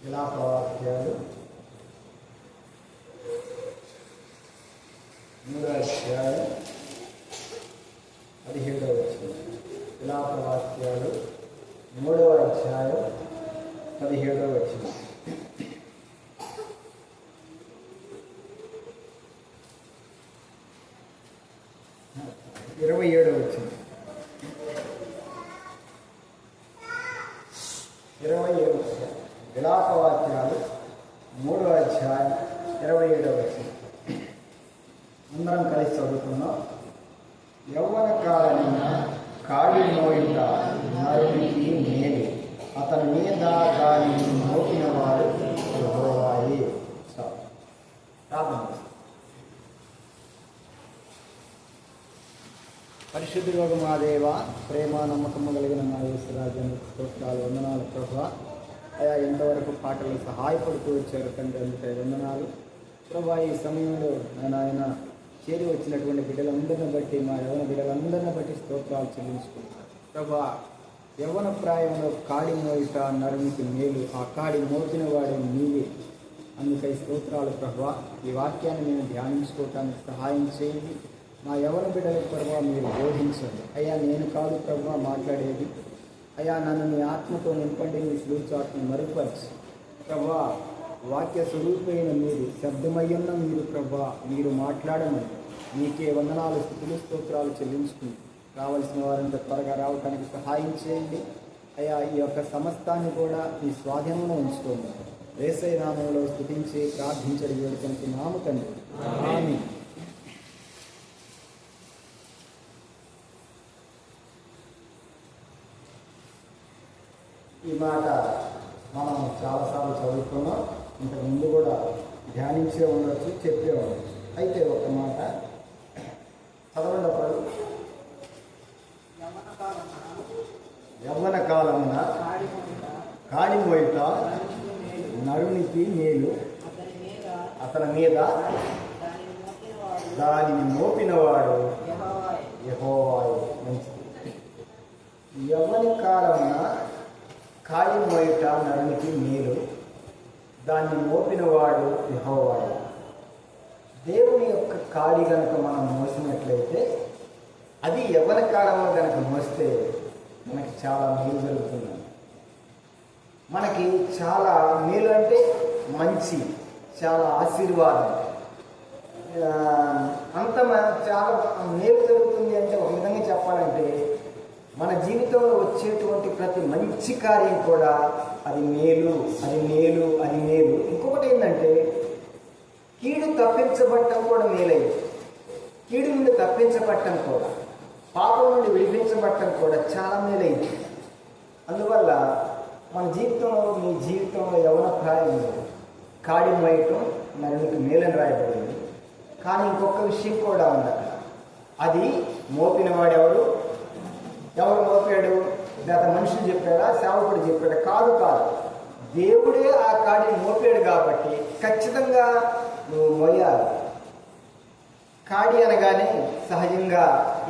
విలాపవాక్యాలు 3వ అధ్యాయం 17వ వచనం. విలాపవాక్యాలు 3వ అధ్యాయం 17వ వచనం. విలాపవాక్యాలు 3వ అధ్యాయం 27వ వచనం. అందరం కలిసి చదువుకున్నాం. యవ్వన కాలమైన కాడి మోయుట నరునికి మేలు, అతని మీద దానిని మోపిన వాడు యెహోవాయే. ప్రార్థన. పరిశుద్ధుడు మా దేవ, ప్రేమ నమ్మకము కలిగిన మా యేసురాజానికి స్తోత్రాలు, వందనాలు ప్రభువా. అయా ఎంతవరకు పాటలు సహాయపడుతూ వచ్చారు తండ్రి, అందుకే వందనాలు ప్రభా. ఈ సమయంలో ఆయన చేరి వచ్చినటువంటి బిడ్డలందరిని బట్టి, మా యవ్వన బిడ్డలందరిని బట్టి స్తోత్రాలు చెల్లించుకుంటారు ప్రభా. యవ్వన ప్రాయంలో కాడి మోయుట నరునికి మేలు, ఆ కాడి మోపిన వాడే నీవే. అందుకై స్తోత్రాలు ప్రభా. ఈ వాక్యాన్ని మేము ధ్యానించుకోవటానికి సహాయం చేయండి. మా యవ్వన బిడ్డలకు ప్రభా మీరు బోధించండి. అయ్యా నేను కాదు ప్రభా మాట్లాడేది, అయ్యా నన్ను నీ ఆత్మతో నింపండి, నీ సులుచాటును మరుపరిచి ప్రభా. వాక్య స్వరూపమైన మీరు, శబ్దమయ్యున్న మీరు ప్రభా, మీరు మాట్లాడమని మీకే వందనాలు, స్తుతులు, స్తోత్రాలు చెల్లించుకుంది. రావాల్సిన వారంతా త్వరగా రావడానికి సహాయం చేయండి అయ్యా. ఈ యొక్క సమస్తాన్ని కూడా మీ స్వాధీనంలో ఉంచుకోండి. యేసయ్య నామములో స్తుతించి ప్రార్థించడి వేడుకొని నాము తండ్రి, ఆమేన్. ఈ మాట మనం చాలాసార్లు చదువుకున్నాం, ఇంతకు ముందు కూడా ధ్యానించే ఉండవచ్చు, చెప్పే ఉండవచ్చు. అయితే ఒక మాట చదవనప్పుడు, యవ్వన కాలమున కాడి మోయుట నరునికి మేలు, అతని మీద దానిని మోపినవాడు యెహోవాయే. మంచిది. యవ్వన కాలమున కాడి మోయుట నరునికి మేలు, దాన్ని మోపినవాడు యెహోవాయే. దేవుని యొక్క కాడి కనుక మనం మోసినట్లయితే, అది యవ్వన కాలంలో కనుక మోస్తే మనకి చాలా మేలు జరుగుతుంది. మనకి చాలా మేలు అంటే మంచి, చాలా ఆశీర్వాదం, అంత చాలా మేలు జరుగుతుంది. అంటే ఒక విధంగా చెప్పాలంటే మన జీవితంలో వచ్చేటువంటి ప్రతి మంచి కార్యం కూడా అది మేలు, అది మేలు, అది మేలు. ఇంకొకటి ఏంటంటే కీడు తప్పించబట్టం కూడా మేలైంది. కీడు నుండి తప్పించబట్టం కూడా, పాపం నుండి విడిపించబట్టం కూడా చాలా మేలైంది. అందువల్ల మన జీవితంలో, మీ జీవితంలో యవ్వన ప్రాయంలో కాడి మోయటం నరునికి మేలని రాయబడింది. కానీ ఇంకొక విషయం కూడా ఉంది అక్కడ. అది మోపినవాడెవరు? ఎవరు మోపాడు? గత మనుషులు చెప్పాడా, సేవకుడు చెప్పాడా? కాదు కాదు, దేవుడే ఆ కాడిని మోపాడు. కాబట్టి ఖచ్చితంగా నువ్వు మోయాలి. కాడి అనగానే సహజంగా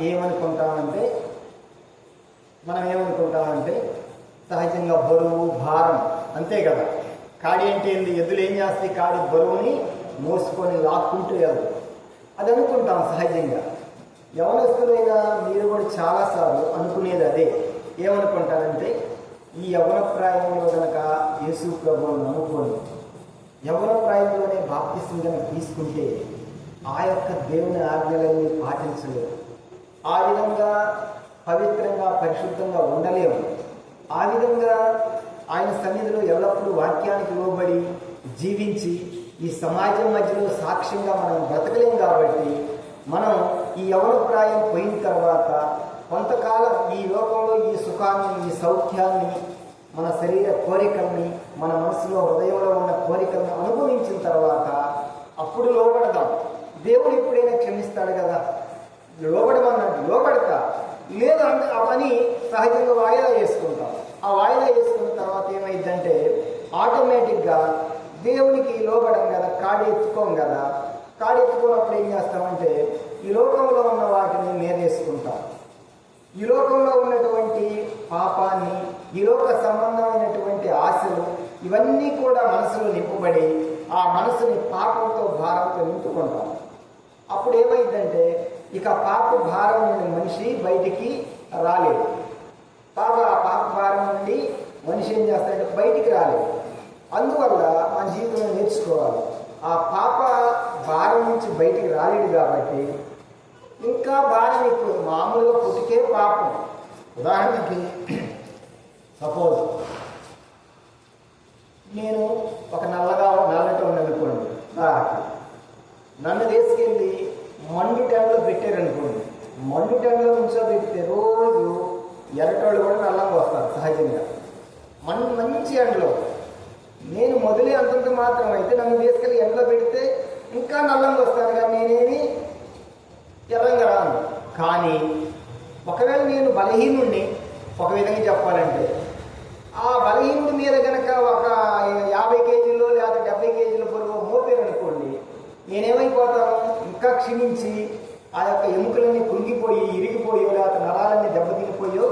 ఏమనుకుంటామంటే, మనం ఏమనుకుంటామంటే సహజంగా బరువు, భారం, అంతే కదా. కాడి అంటే ఏంది? ఎద్దులు ఏం చేస్తాయి? కాడి బరువుని మోసుకొని లాక్కుంటూ వెళ్తాయి, అది అనుకుంటాం సహజంగా. యవనస్తులైనా మీరు కూడా చాలాసార్లు అనుకునేది అదే. ఏమనుకుంటారంటే, ఈ యవ్వన ప్రాయంలో కనుక యేసు ప్రభువును నమ్ముకొని యవ్వన ప్రాయంలోనే బాప్తిసం కనుక తీసుకుంటే ఆ యొక్క దేవుని ఆజ్ఞలన్నీ పాటించలేము, ఆ విధంగా పవిత్రంగా పరిశుద్ధంగా ఉండలేము, ఆ విధంగా ఆయన సన్నిధిలో ఎల్లప్పుడూ వాక్యానికి లోబడి జీవించి ఈ సమాజం మధ్యలో సాక్ష్యంగా మనం బ్రతకలేము. కాబట్టి మనం ఈ యవ్వన ప్రాయం పోయిన తర్వాత కొంతకాలం ఈ లోకంలో ఈ సుఖాన్ని, ఈ సౌఖ్యాన్ని, మన శరీర కోరికల్ని, మన మనసులో హృదయంలో ఉన్న కోరికలను అనుభవించిన తర్వాత అప్పుడు లోబడదాం. దేవుడు ఎప్పుడైనా క్షమిస్తాడు కదా. లోబడమన్నాడు, లోబడతా లేదు అంటే అవన్నీ సహజంగా వాయిదా వేసుకుంటాం. ఆ వాయిదా వేసుకున్న తర్వాత ఏమైందంటే ఆటోమేటిక్గా దేవునికి లోబడం కదా, కాడి ఎత్తుకోం కదా. కాడి ఎత్తుకున్నప్పుడు ఏం చేస్తామంటే ఈ లోకంలో ఉన్న వాటిని నేరేసుకుంటాం. ఈ లోకంలో ఉన్నటువంటి పాపాన్ని, ఈ లోక సంబంధమైనటువంటి ఆశలు, ఇవన్నీ కూడా మనసులో నింపబడి ఆ మనసుని పాపంతో భారంతో నింపుకుంటాం. అప్పుడు ఏమైందంటే ఇక పాప భారం నుండి మనిషి బయటికి రాలేదు. ఆ పాప భారం నుండి మనిషి ఏం చేస్తాడంటే బయటికి రాలేదు. అందువల్ల మన జీవితంలో నేర్చుకోవాలి, ఆ పాప భారం నుంచి బయటికి రాలేడు కాబట్టి ఇంకా భారం ఎక్కువ. మామూలుగా పుట్టికే పాపం. ఉదాహరణకి సపోజ్ నేను ఒక నల్లటి అనుకోండి, నన్ను తీసుకెళ్ళి మండు టైంలో పెట్టారనుకోండి, మండు టైంలో నుంచోబెడితే రోజు ఎర్రటోళ్ళు కూడా నల్లంగా వస్తారు సహజంగా. మంచి ఎండలో నేను మొదలే అంతంత మాత్రం అయితే నన్ను తీసుకెళ్ళి ఎండలో పెడితే ఇంకా నల్లంగా వస్తాను, కానీ నేనేమి ఎర్రంగా రాను. కానీ ఒకవేళ నేను బలహీనుడిని, ఒక విధంగా చెప్పాలంటే ఆ బలహీనుడి మీద కనుక ఒక 50 కేజీలు లేదా 70 కేజీల బరువు మోపారనుకోండి, నేనేమైపోతాను, ఇంకా క్షీణించి ఆ యొక్క ఎముకలన్నీ కుంగిపోయి ఇరిగిపోయో లేకపోతే నరాలన్నీ దెబ్బతినిపోయో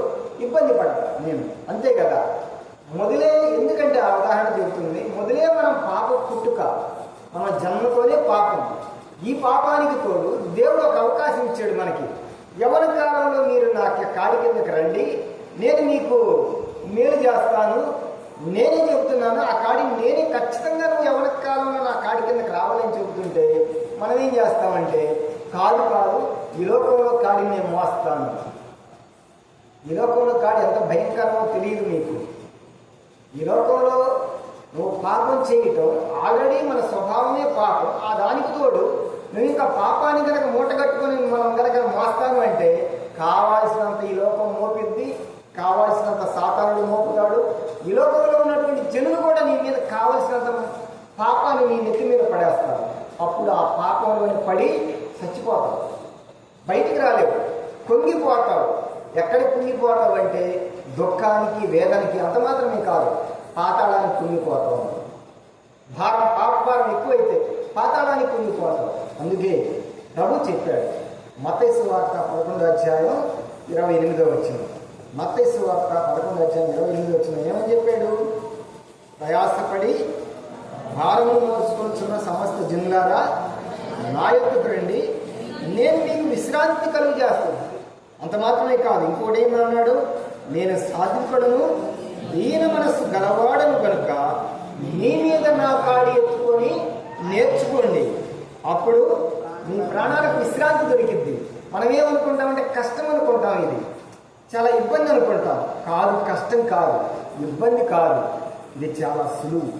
ఇబ్బంది పడతాను నేను. అంతే కదా. మొదలే ఎందుకంటే ఆ ఉదాహరణ చెబుతుంది, మొదలే మనం పాప పుట్టుక, మన జన్మతోనే పాపం. ఈ పాపానికి తోడు దేవుడు ఒక అవకాశం ఇచ్చాడు మనకి. ఎవరి కాలంలో మీరు నా కాడి కిందకి రండి, నేను మీకు మేలు చేస్తాను, నేనే చెబుతున్నాను. ఆ కాడిని నేనే ఖచ్చితంగా నువ్వు ఎవరి కాలంలో నా కాడి కిందకి రావాలని చెబుతుంటే మనం ఏం చేస్తామంటే కాదు ఈ లోకంలో కాడిని నేను మోస్తాను. ఈ లోకంలో కాడి ఎంత భయంకరమో తెలియదు మీకు. ఈ లోకంలో నువ్వు పాపం చేయటం ఆల్రెడీ మన స్వభావమే పాపం. ఆ దానికి తోడు నువ్వు ఇంకా పాపాన్ని కనుక మూట కట్టుకొని మనం కనుక మోస్తాను అంటే కావాల్సినంత ఈ లోకం మోపిద్ది, కావాల్సినంత సాతానుడు మోపుతాడు. ఈ లోకంలో ఉన్నటువంటి జనులు కూడా నీ మీద కావాల్సినంత పాపాన్ని నీ నెత్తి మీద పడేస్తారు. అప్పుడు ఆ పాపంలోని పడి చచ్చిపోతావు, బయటికి రాలేవు, కుంగిపోతావు. ఎక్కడికి కుంగిపోతావు అంటే దుఃఖానికి, వేదనకి. అంత మాత్రమే కాదు, పాతాళానికి కుంగిపోతావు. పాపభారం ఎక్కువైతే పాతాళానికి కుంగిపోతావు. అందుకే ప్రభు చెప్పాడు, మత్తయి సువార్త 11:28. మత్తయి సువార్త 11:28 ఏమని చెప్పాడు? ప్రయాసపడి భారము మోసుకొచ్చున్న సమస్త జనులారా నా యొద్దకు రండి, నేను మీకు విశ్రాంతి కలుగు చేస్తాను. అంత మాత్రమే కాదు, ఇంకోటి ఏమన్నాడు? నేను సాధికుడను, దీన మనస్సు గలవాడను కనుక మీ మీద నా కాడి ఎత్తుకొని నేర్చుకోండి, అప్పుడు మీ ప్రాణాలకు విశ్రాంతి దొరికిద్ది. మనం ఏమనుకుంటామంటే కష్టం అనుకుంటాం, ఇది చాలా ఇబ్బంది అనుకుంటాం. కాదు, కష్టం కాదు, ఇబ్బంది కాదు, ఇది చాలా సులువు.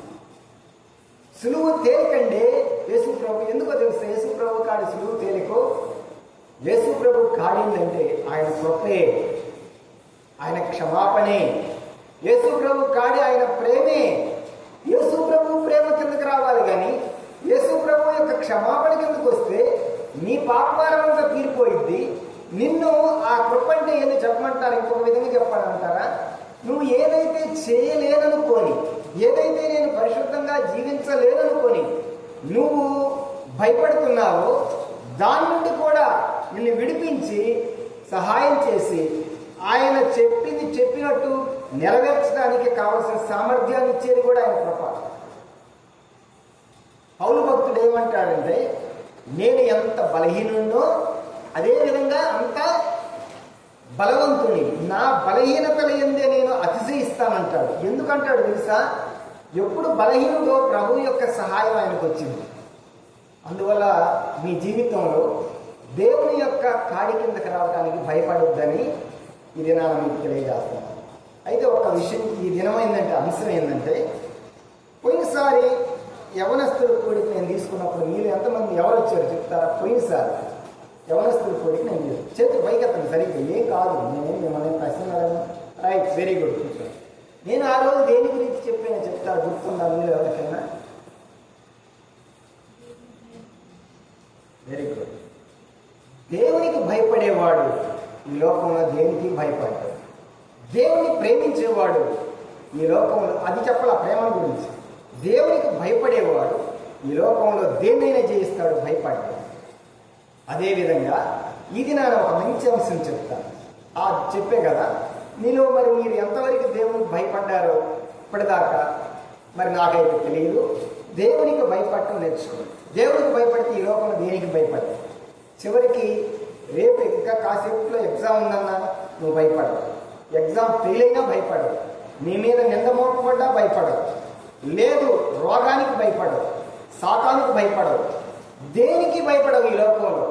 తేలికండి. యేసు ప్రభు ఎందుకో తెలుసు, యేసు ప్రభు కాడి సులువు తేలికో. యేసు ప్రభు కాడిందంటే ఆయన కృపే, ఆయన క్షమాపణే. యేసు ప్రభు కాడి ఆయన ప్రేమే. యేసు ప్రభు ప్రేమ కిందకి రావాలి, కానీ యేసు ప్రభు యొక్క క్షమాపణ కిందకు వస్తే నీ పాపభారం అంతా తీరిపోయిద్ది. నిన్ను ఆ కృప అంటే ఏంది చెప్పమంటారు? ఇంకొక విధంగా చెప్పాలంటారా? నువ్వు ఏదైతే చేయలేననుకొని, ఏదైతే నేను పరిశుద్ధంగా జీవించలేననుకొని నువ్వు భయపడుతున్నావో దాని నుండి కూడా నిన్ను విడిపించి సహాయం చేసి ఆయన చెప్పింది చెప్పినట్టు నెరవేర్చడానికి కావలసిన సామర్థ్యాన్ని ఇచ్చేది కూడా ఆయన కృప. పౌలు భక్తుడు ఏమంటాడంటే, నేను ఎంత బలహీనున్నో అదేవిధంగా అంత బలవంతుని, నా బలహీనతల యందే నేను అతిశయిస్తానంటాడు. ఎందుకంటాడు తెలుసా? ఎప్పుడు బలహీనుడో ప్రభు యొక్క సహాయం ఆయనకు వచ్చింది. అందువల్ల మీ జీవితంలో దేవుని యొక్క కాడి కిందకి రావడానికి భయపడొద్దని ఈ దినాన మీకు తెలియజేస్తాను. అయితే ఒక విషయం, ఈ దినం ఏంటంటే, అంశం ఏంటంటే, పోయినసారి యవనస్తుల కూడికి నేను తీసుకున్నప్పుడు మీరు ఎంతమంది ఎవరు వచ్చారు చెప్తారా? పోయినసారి యవనస్తుల కూడికి నేను చేతి పైకెత్తాను సరిగ్గా, ఏం కాదు, నేనేం మిమ్మల్ని ప్రశ్న రైట్, వెరీ గుడ్. నేను ఆ రోజు దేని గురించి చెప్పాను చెప్తారు, గుర్తుందా మీరు ఎవరికైనా? Very good. దేవునికి భయపడేవాడు ఈ లోకంలో దేనికి భయపడ్డాడు. దేవుని ప్రేమించేవాడు ఈ లోకంలో, అది చెప్పాల ప్రేమ గురించి, దేవునికి భయపడేవాడు ఈ లోకంలో దేన్నైనా జయిస్తాడు, భయపడ్డాడు. అదేవిధంగా ఇది నేను ఒక మంచి అంశం చెప్తాను. చెప్పే కదా మీలో మరి మీరు ఎంతవరకు దేవునికి భయపడ్డారో ఇప్పటిదాకా మరి నాకైతే తెలియదు. దేవునికి భయపడటం నేర్చుకోండి. దేవునికి భయపడితే ఈ లోకంలో దేనికి భయపడదు. చివరికి రేపు ఇంకా కాసేపులో ఎగ్జామ్ ఉందన్నా నువ్వు భయపడవు. ఎగ్జామ్ ఫెయిల్ అయినా భయపడవు. నీ మీద నింద మోపబడ్డా భయపడవు. లేదు, రోగానికి భయపడవు, శాతానికి భయపడవు, దేనికి భయపడవు ఈ లోకంలో.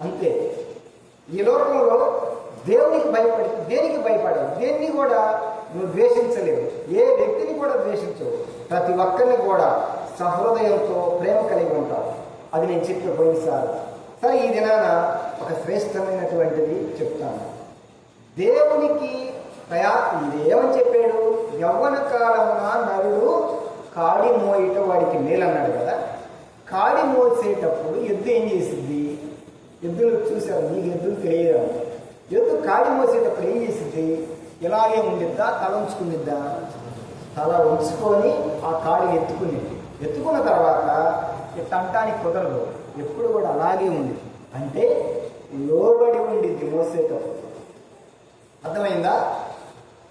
అంతే. ఈ లోకంలో దేవునికి భయపడి దేనికి భయపడవు. దేన్ని కూడా నువ్వు ద్వేషించలేవు. ఏ వ్యక్తిని కూడా ద్వేషించవు. ప్రతి ఒక్కరిని కూడా సహృదయంతో ప్రేమ కలిగి ఉంటావు. అది నేను చెప్పే పోయినసారి. సరే, ఈ దినాన ఒక శ్రేష్టమైనటువంటిది చెప్తాను. దేవునికి ఇది ఏమని చెప్పాడు? యవ్వన కాలమున నరుడు కాడి మోయట వాడికి మేలన్నాడు కదా. కాడి మోసేటప్పుడు ఎద్దు ఏం చేసిద్ది? ఎద్దులు చూసారు, నీకు ఎద్దులు తెలియదు. ఎద్దు కాడి మోసేటప్పుడు ఏం చేసిద్ది? ఇలాగే ఉండిద్దా, తల ఉంచుకునిద్దా? తల ఉంచుకొని ఆ కాడిని ఎత్తుకున్న తర్వాత తంటానికి కుదరదు. ఎప్పుడు కూడా అలాగే ఉంది. అంటే లోబడి ఉండిద్ది మోసేటప్పుడు. అర్థమైందా?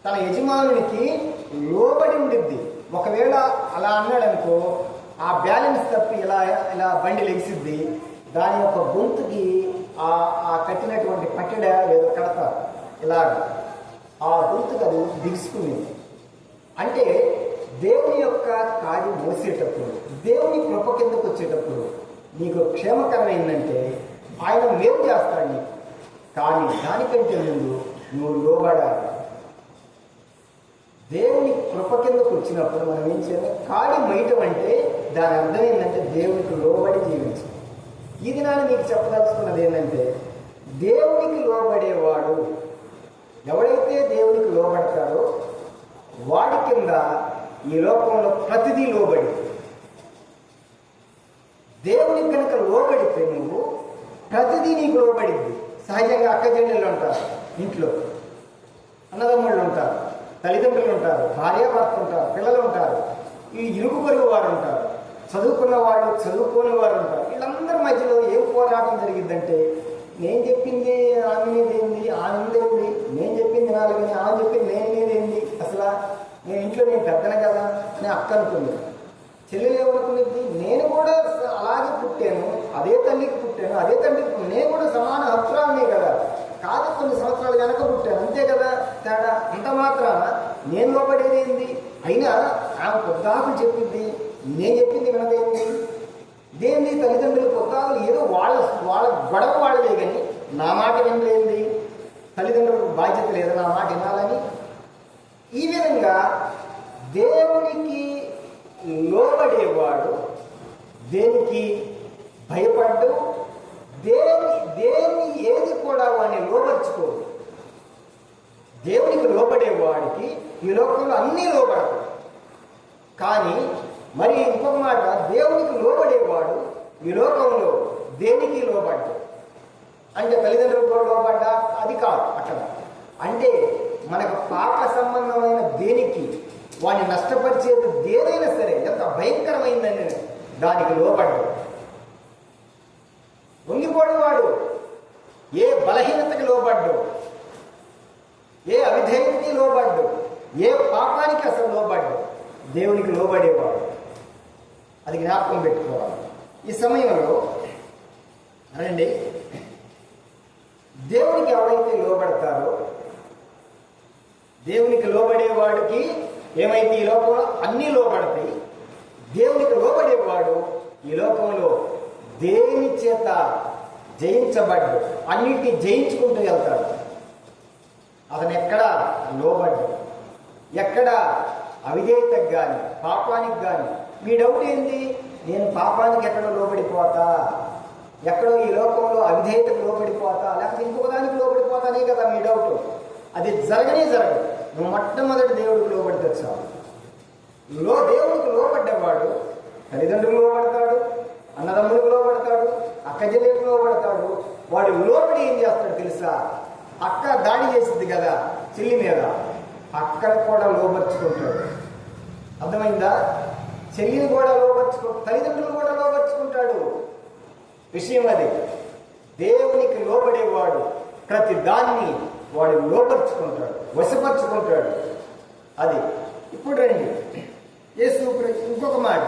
తన యజమానునికి లోబడి ఉండిద్ది. ఒకవేళ అలా అన్నాడనుకో, ఆ బ్యాలెన్స్ తప్పి ఇలా బండి లెగిసిద్ది. దాని యొక్క గొంతుకి ఆ కట్టినటువంటి పట్టెడ ఏదో కడతారు, ఇలాగ ఆ గొంతుకు అది దిగుసుకునేది. అంటే దేవుని యొక్క కాడి మోసేటప్పుడు, దేవుని కృప కిందకు వచ్చేటప్పుడు నీకు క్షేమకరమైందంటే ఆయన మేలు చేస్తాడు నీకు. కానీ దానికంటే ముందు నువ్వు లోబడాలి. దేవుని కృప కిందకు వచ్చినప్పుడు మనం ఏం చేయాలి? కాడి మొయ్యటం అంటే దాని అర్థం ఏంటంటే దేవునికి లోబడి జీవించు. ఈ దినాన్ని నీకు చెప్పదలుచుకున్నది ఏంటంటే, దేవునికి లోబడేవాడు ఎవడైతే దేవునికి లోబడతాడో వాడి కింద ఈ లోకంలో ప్రతిదీ లోబడి. దేవునికి కనుక లోబడితే నువ్వు ప్రతిదీ నీకు లోబడిద్ది. సహజంగా అక్క చెల్లెళ్ళు ఉంటారు, ఇంట్లో అన్నదమ్ముళ్ళు ఉంటారు, తల్లిదండ్రులు ఉంటారు, భార్యాభర్త ఉంటారు, పిల్లలు ఉంటారు, ఈ ఇరుగు పొరుగు వారు ఉంటారు, చదువుకున్న వాళ్ళు, చదువుకోని వారు ఉంటారు. వీళ్ళందరి మధ్యలో ఏం పోరాటం జరిగిద్దంటే, నేను చెప్పింది ఆమె మీదేంది, ఆమె మీదేంది, నేను చెప్పింది నాలుగని, ఆమె చెప్పింది నేను మీదేంది, అసలు నేను పెద్దనే కదా అని అక్క అనుకుంది. చెల్లెలు ఏమనుకునేది? నేను కూడా అలాగే పుట్టాను, అదే తల్లికి పుట్టాను, అదే తండ్రికి, నేను కూడా సమాన హక్కురాలనే కదా, కాదు కొన్ని సంవత్సరాలు వెనక పుట్టాను, అంతే కదా తేడా. అంత మాత్రాన నేను లోబడేది ఏంది? అయినా ఆమె పొద్దాకులు చెప్పింది, నేను చెప్పింది వినదేంది? దేంది? తల్లిదండ్రులు పొద్దాకులు ఏదో వాళ్ళ గొడవ వాళ్ళదే కానీ నా మాట వినలేంది? తల్లిదండ్రులకు బాధ్యత లేదా నా మాట వినాలని? ఈ విధంగా దేవునికి లోబడేవాడు దేనికి భయపడ్డు, దేని ఏది కూడా వాడిని లోబర్చుకోడు. దేవునికి లోబడేవాడికి ఈ లోకంలో అన్నీ లోబడతాడు. కానీ మరి ఇంకొక మాట, దేవునికి లోబడేవాడు ఈ లోకంలో దేనికి లోబడ్డా అంటే తల్లిదండ్రులకు కూడా లోబడ్డా అది కాదు. అక్కడ అంటే మనకు పాప సంబంధమైన దేనికి వాడిని నష్టపరిచేది దేదైనా సరే, ఎంత భయంకరమైందని దానికి లోబడ్డాడు. వంగిపోడేవాడు ఏ బలహీనతకి లోబడ్డు, ఏ అవిధేయతకి లోబడ్డు, ఏ పాపానికి అసలు లోబడ్డు, దేవునికి లోబడేవాడు. అది జ్ఞాపకం పెట్టుకోవాలి. ఈ సమయంలో రండి, దేవునికి ఎవరైతే లోబడతారో, దేవునికి లోబడేవాడికి ఏమైతే ఈ లోకంలో అన్నీ లోబడతాయి. దేవునికి లోబడేవాడు ఈ లోకంలో దేని చేత జయించబడ్డు, అన్నిటినీ జయించుకుంటూ వెళ్తాడు. అతను ఎక్కడ లోబడ్డు, ఎక్కడ అవిధేయతకు కానీ పాపానికి కానీ. మీ డౌట్ ఏంటి? నేను పాపానికి ఎక్కడో లోబడిపోతా, ఎక్కడో ఈ లోకంలో అవిధేయతకు లోబడిపోతా, లేకపోతే ఇంకొక దానికి లోబడిపోతానే కదా మీ డౌట్. అది జరగనే జరగదు. నువ్వు మొట్టమొదటి దేవుడికి లోబడితే చాలు. దేవుడికి లోబడ్డవాడు తల్లిదండ్రులు లోబడతాడు, అన్నదమ్ములకు లోబడతాడు, అక్క చెల్లెలకు లోబడతాడు. వాడు లోబడి ఏం చేస్తాడు తెలుసా? అక్క దాడి చేసింది కదా చెల్లి మీద, అక్కడ కూడా లోబర్చుకుంటాడు. అర్థమైందా? చెల్లిని కూడా తల్లిదండ్రులు కూడా లోబర్చుకుంటాడు. విషయం అది. దేవునికి లోబడేవాడు ప్రతి దాన్ని వాడు లోపరుచుకుంటాడు, వశపరుచుకుంటాడు. అది ఇప్పుడు రండి, ఇంకొక మాట,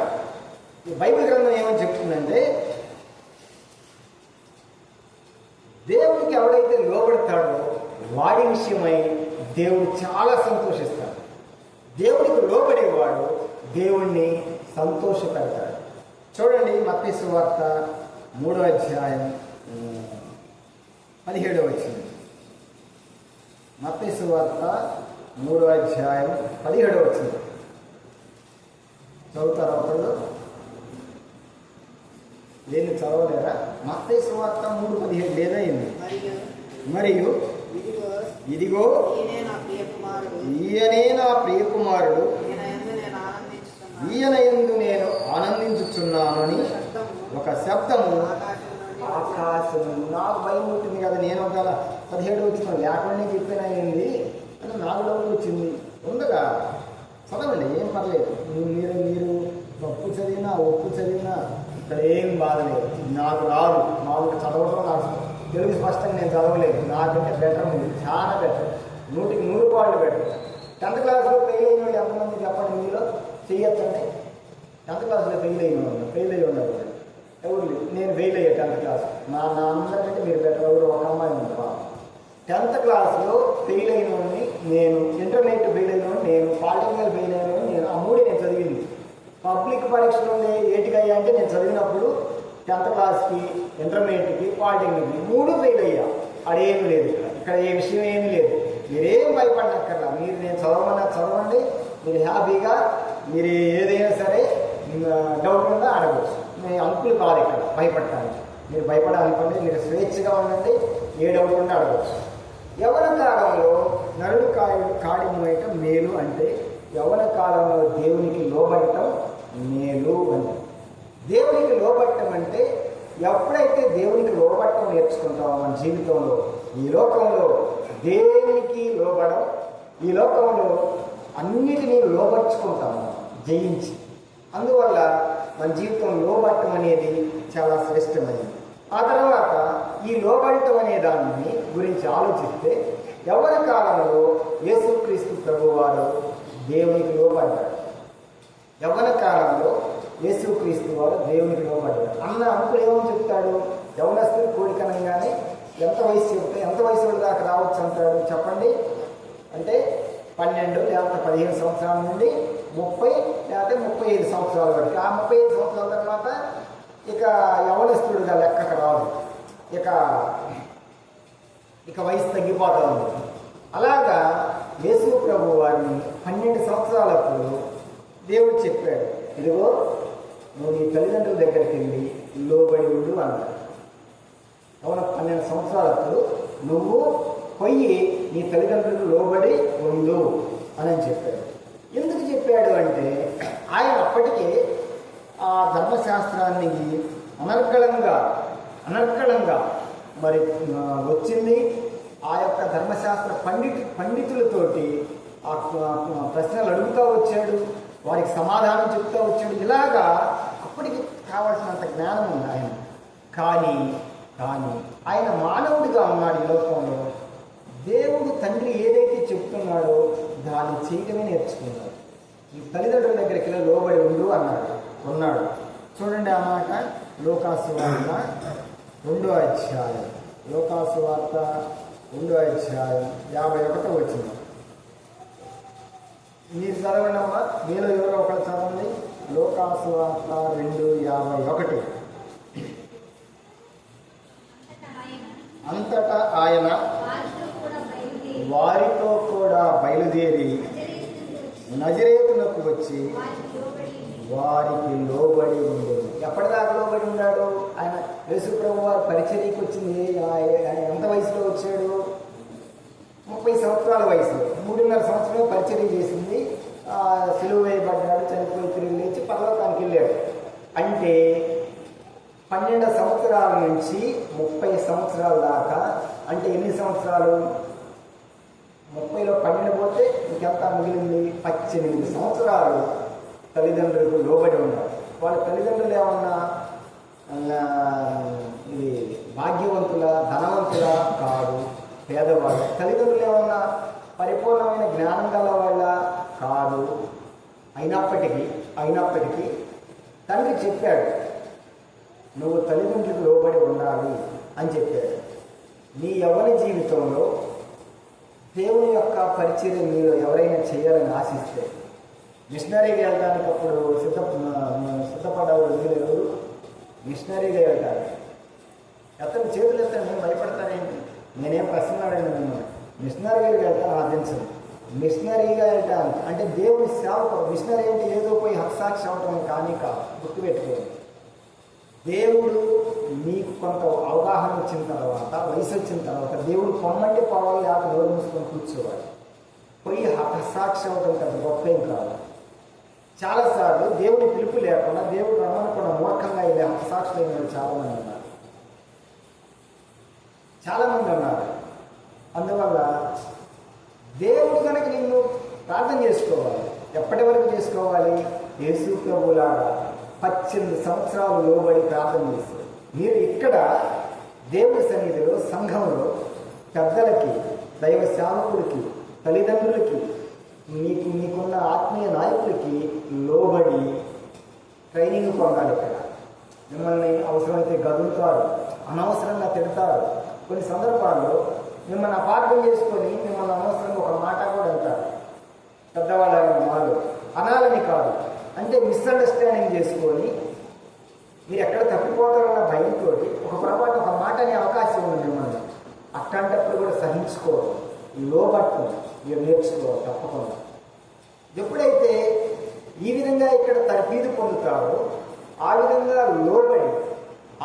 ఈ బైబిల్ గ్రంథం ఏమని చెప్తుందంటే, దేవుడికి ఎవడైతే లోబడతాడో వాడి విషయమై దేవుడు చాలా సంతోషిస్తాడు. దేవుడికి లోబడేవాడు దేవుణ్ణి సంతోషపెడతాడు. చూడండి, మత్తయి సువార్త 3వ అధ్యాయం 17వ వచనం. మత్తయి సువార్త 3వ అధ్యాయం 17వ వచనం చదువుతారా ఒకళ్ళు? లేని చదవలేరా? మత్తయి సువార్త 3:17 లేదైంది. మరియు ఇదిగో ఈయనే నా ప్రియ కుమారుడు, ఈయన యందు నేను ఆనందించుచున్నాను అని ఒక శబ్దము ఆకాశము. నాకు భయం ఉంటుంది కదా, నేను ఒక 17 వచ్చిన లేకుండా చెప్పినా ఏంది అని నాకు డౌట్ వచ్చింది. ఉందగా చదవండి, ఏం పర్లేదు. మీరు తప్పు చదివినా ఒప్పు చదివినా ఇక్కడ ఏం బాధ లేదు. నాకు రాదు, మామూలుగా చదవడం నాకు తెలుగు స్పష్టంగా నేను చదవలేదు. నాకంటే బెటర్ ఉంది, చాలా బెటర్, 100కి 100 పాళ్ళు బెటర్. 10th క్లాస్లో ఫెయిల్ అయిన వాళ్ళు ఎంతమంది చెప్పండి? మీలో చెయ్యొచ్చండి. 10th క్లాస్లో ఫెయిల్ అయ్యి ఉండరు ఎవరు? నేను ఫెయిల్ అయ్యా 10th క్లాస్. నా అందరికంటే మీరు బెటర్. ఎవరు? ఒక అమ్మాయి ఉంది బాబు. 10th క్లాస్లో ఫెయిల్ అయిన వాడిని నేను, ఇంటర్మీడియట్ ఫెయిల్ అయిన వాడిని నేను, పాలిటెక్నికల్ ఫెయిల్ అయిన వాడిని నేను. ఆ 3 నేను చదివింది. పబ్లిక్ పరీక్షలు ఉండే ఏటికయ్యా అంటే నేను చదివినప్పుడు 10th క్లాస్కి, ఇంటర్మీడియట్కి, పాలిటెక్నిక్కి 3 ఫెయిల్ అయ్యా. అదేమీ లేదు. ఇక్కడ ఏ విషయం ఏమీ లేదు. మీరేం భయపడనక్కర్లా. మీరు నేను చదవమన్నా చదవండి. మీరు హ్యాపీగా మీరు ఏదైనా సరే డౌట్ ఉందా అడగవచ్చు. మీ అంకులు కాదు ఇక్కడ భయపడటానికి. మీరు భయపడాలనుకోండి, మీరు స్వేచ్ఛగా ఉండండి, ఏ డౌట్ ఉందా అడగవచ్చు. యవ్వన కాలంలో నరుడు కాడి మోయటం మేలు అంటే, యవ్వన కాలంలో దేవునికి లోబడటం మేలు అంటే. దేవునికి లోబడటం అంటే, ఎప్పుడైతే దేవునికి లోబడటం నేర్చుకుంటామో మన జీవితంలో, ఈ లోకంలో దేవునికి లోబడం, ఈ లోకంలో అన్నిటినీ లోబర్చుకుంటాము జయించి. అందువల్ల మన జీవితం లోబడటం అనేది చాలా శ్రేష్టమైనది. ఆ తర్వాత ఈ లోబడటం అనే దాన్ని గురించి ఆలోచిస్తే, యవ్వన కాలంలో యేసుక్రీస్తు ప్రభువారు దేవునికి లోబడ్డాడు. యవ్వన కాలంలో యేసుక్రీస్తు వారు దేవునికి లోబడ్డాడు. అంకులు ఏమని చెప్తాడు? యవ్వనస్తులు కోరికనంగానే ఎంత వయసు చెప్తే ఎంత వయసు దాకా రావచ్చు అంటాడు చెప్పండి? అంటే 12 లేకపోతే 15 సంవత్సరాల నుండి 30 లేకపోతే 35 సంవత్సరాల వరకు. ఆ 35 సంవత్సరాల తర్వాత ఇక యవ్వనస్తుడుగా లెక్కకు రాదు, ఇక వయసు తగ్గిపోతూ ఉంది. అలాగా యేసు ప్రభు వారిని 12 సంవత్సరాలప్పుడు దేవుడు చెప్పాడు, ఇదిగో నువ్వు నీ తల్లిదండ్రుల దగ్గరికి వెళ్ళి లోబడి ఉండు అన్నాడు. అవును, 12 సంవత్సరాలప్పుడు నువ్వు పోయి నీ తల్లిదండ్రులకు లోబడి ఉండు అని చెప్పాడు. ఎందుకు చెప్పాడు అంటే, ఆయన అప్పటికే ఆ ధర్మశాస్త్రాన్ని అనర్గళంగా మరి వచ్చింది. ఆ యొక్క ధర్మశాస్త్ర పండితులతోటి ఆ ప్రశ్నలు అడుగుతూ వచ్చాడు, వారికి సమాధానం చెప్తూ వచ్చాడు. ఇలాగా అప్పటికి కావాల్సినంత జ్ఞానం ఉంది ఆయన. కానీ ఆయన మానవుడిగా ఉన్నాడు ఈ లోకంలో. దేవుడు తండ్రి ఏదైతే చెప్తున్నాడో దాన్ని చేయటమే నేర్చుకున్నాడు. ఈ తల్లిదండ్రుల దగ్గరికి లోబడి ఉండు ఉన్నాడు. చూడండి ఆ మాట, లోకాసు వార్త 2వ అధ్యాయం, లోకాసు వార్త 2వ అధ్యాయం 51వ వచనం. మీరు చదవండి అమ్మా, మీలో ఎవరో ఒకరు చదవండి. లోకాసు వార్త 2:51. అంతటా ఆయన వారితో కూడా బయలుదేరి నజరేతులకు వచ్చి వారికి లోబడి ఉండేది. ఎప్పటిదాకా లోబడి ఉన్నాడు ఆయన? యేసు ప్రభు వారు పరిచర్యకి వచ్చింది ఎంత వయసులో వచ్చాడు? 30 సంవత్సరాల వయసులో. 3.5 సంవత్సరాలు పరిచర్య చేసింది. సిలువ వేయబడ్డాడు, చనిపోయి తిరిగి లేచి పరలోకానికి వెళ్ళాడు. అంటే 12 సంవత్సరాల నుంచి 30 సంవత్సరాల దాకా. అంటే ఎన్ని సంవత్సరాలు? 30లో 12 పోతే ఇంకెంత మిగిలింది? 18 సంవత్సరాలు తల్లిదండ్రులకు లోబడి ఉన్నారు. వాళ్ళ తల్లిదండ్రులు ఏమన్నా ఇది భాగ్యవంతుల, ధనవంతుల కాదు, పేదవాళ్ళు. తల్లిదండ్రులు ఏమన్నా పరిపూర్ణమైన జ్ఞానం గల వాళ్ళ కాదు. అయినప్పటికీ తండ్రి చెప్పాడు, నువ్వు తల్లిదండ్రులకు లోబడి ఉండాలి అని చెప్పాడు. నీ యవ్వన జీవితంలో దేవుని యొక్క పరిచర్య మీరు ఎవరైనా చేయాలని ఆశిస్తే, మిషనరీగా వెళ్ళడానికి అప్పుడు సిద్ధపడేవాడు ఎవరు? మిషనరీగా వెళ్తాడు. అతను చేతులు ఎత్తాను, నేను భయపడతానేంటి? నేనేం ప్రశ్న అడిగిన మిమ్మల్ని. మిషనరీగా వెళ్తాను ఆశించను. మిషనరీగా వెళ్తాను అంటే దేవుని సేవకు. మిషనరీ అంటే ఏదో పోయి హక్సాక్షి అవటం కానీ కాదు, గుర్తుపెట్టుకోండి. దేవుడు నీకు కొంత అవగాహన వచ్చిన తర్వాత, వయసు వచ్చిన తర్వాత దేవుడు పొమ్మంటే పోవాలి, లేక నోరు మూసుకొని కూర్చోవాలి. పోయి హక్సాక్షి అవటం కదా గొప్పేం కాదు. చాలాసార్లు దేవుని పిలుపు లేకుండా, దేవుడు రమ్మనకుండా మూర్ఖంగా వెళ్ళే హక్సాక్షులు అయిన వాళ్ళు చాలామంది ఉన్నారు. అందువల్ల దేవుడు కనుక నిన్ను ప్రార్థన చేసుకోవాలి. ఎప్పటి వరకు చేసుకోవాలి? యేసు ప్రభువులాగా 18 సంవత్సరాలు లోబడి ప్రార్థన చేస్తారు. మీరు ఇక్కడ దేవుడి సన్నిధిలో, సంఘంలో పెద్దలకి, దైవ సేవకులకి, తల్లిదండ్రులకి, మీకున్న ఆత్మీయ నాయకులకి లోబడి ట్రైనింగ్ పొందాలి. ఇక్కడ మిమ్మల్ని అవసరమైతే గదులుతారు, అనవసరంగా తిడతారు. కొన్ని సందర్భాల్లో మిమ్మల్ని అపార్థం చేసుకొని మిమ్మల్ని అనవసరంగా ఒక మాట కూడా అంటారు. పెద్దవాళ్ళని వాళ్ళు అనాలని కాదు, అంటే మిస్అండర్స్టాండింగ్ చేసుకొని మీరు ఎక్కడ తప్పిపోతారన్న భయంతో ఒక పొరపాటు ఒక మాట అనే అవకాశం ఉంది మిమ్మల్ని. అట్లాంటప్పుడు కూడా సహించుకోవాలి, లోబట్టు మీరు నేర్చుకోవాలి తప్పకుండా. ఎప్పుడైతే ఈ విధంగా ఇక్కడ తర్ఫీదు పొందుతారో, ఆ విధంగా లోబడి,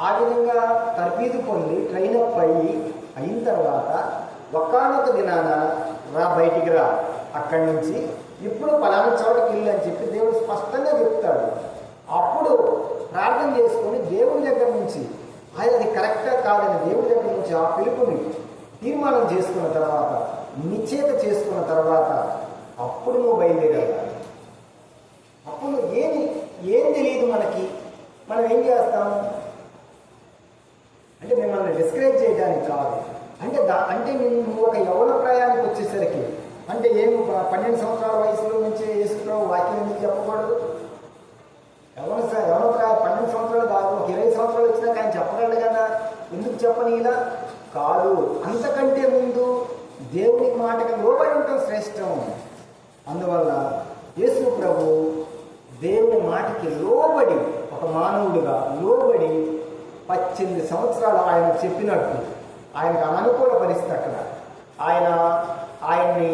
ఆ విధంగా తర్ఫీదు పొంది ట్రైనప్ అయిన తర్వాత ఒకానొక దినాన బయటికి రా, అక్కడి నుంచి ఇప్పుడు పలానా చోటకి వెళ్ళి అని చెప్పి దేవుడు స్పష్టంగా చెప్తాడు. అప్పుడు ప్రార్థన చేసుకొని దేవుడి దగ్గర నుంచి అది కరెక్టా కాదని దేవుడి దగ్గర నుంచి ఆ పిలుపుని తీర్మానం చేసుకున్న తర్వాత, నిశ్చయిత చేసుకున్న తర్వాత అప్పుడు నువ్వు బయలుదేరాలి. అప్పుడు ఏం తెలియదు మనకి. మనం ఏం చేస్తాము అంటే మిమ్మల్ని డిస్కరేజ్ చేయడానికి కాదు. అంటే నువ్వు ఒక యవ్వన ప్రాయానికి వచ్చేసరికి, అంటే 12 సంవత్సరాల వయసులో నుంచి యేసుప్రభు వాక్యం ఎందుకు చెప్పకూడదు? యవ్వన ప్రాయం 12 సంవత్సరాలు కాదు, ఒక 20 సంవత్సరాలు వచ్చినాక ఆయన చెప్పగలడు కదా, ఎందుకు చెప్పని ఇలా కాదు. అంతకంటే ముందు దేవుని మాటకి లోబడి ఉండటం శ్రేష్టం. అందువల్ల యేసు ప్రభు దేవుని మాటకి లోబడి, ఒక మానవుడిగా లోబడి 18 సంవత్సరాలు ఆయన చెప్పినట్టు, ఆయనకు అనుకూల పరిస్థితి అక్కడ ఆయన్ని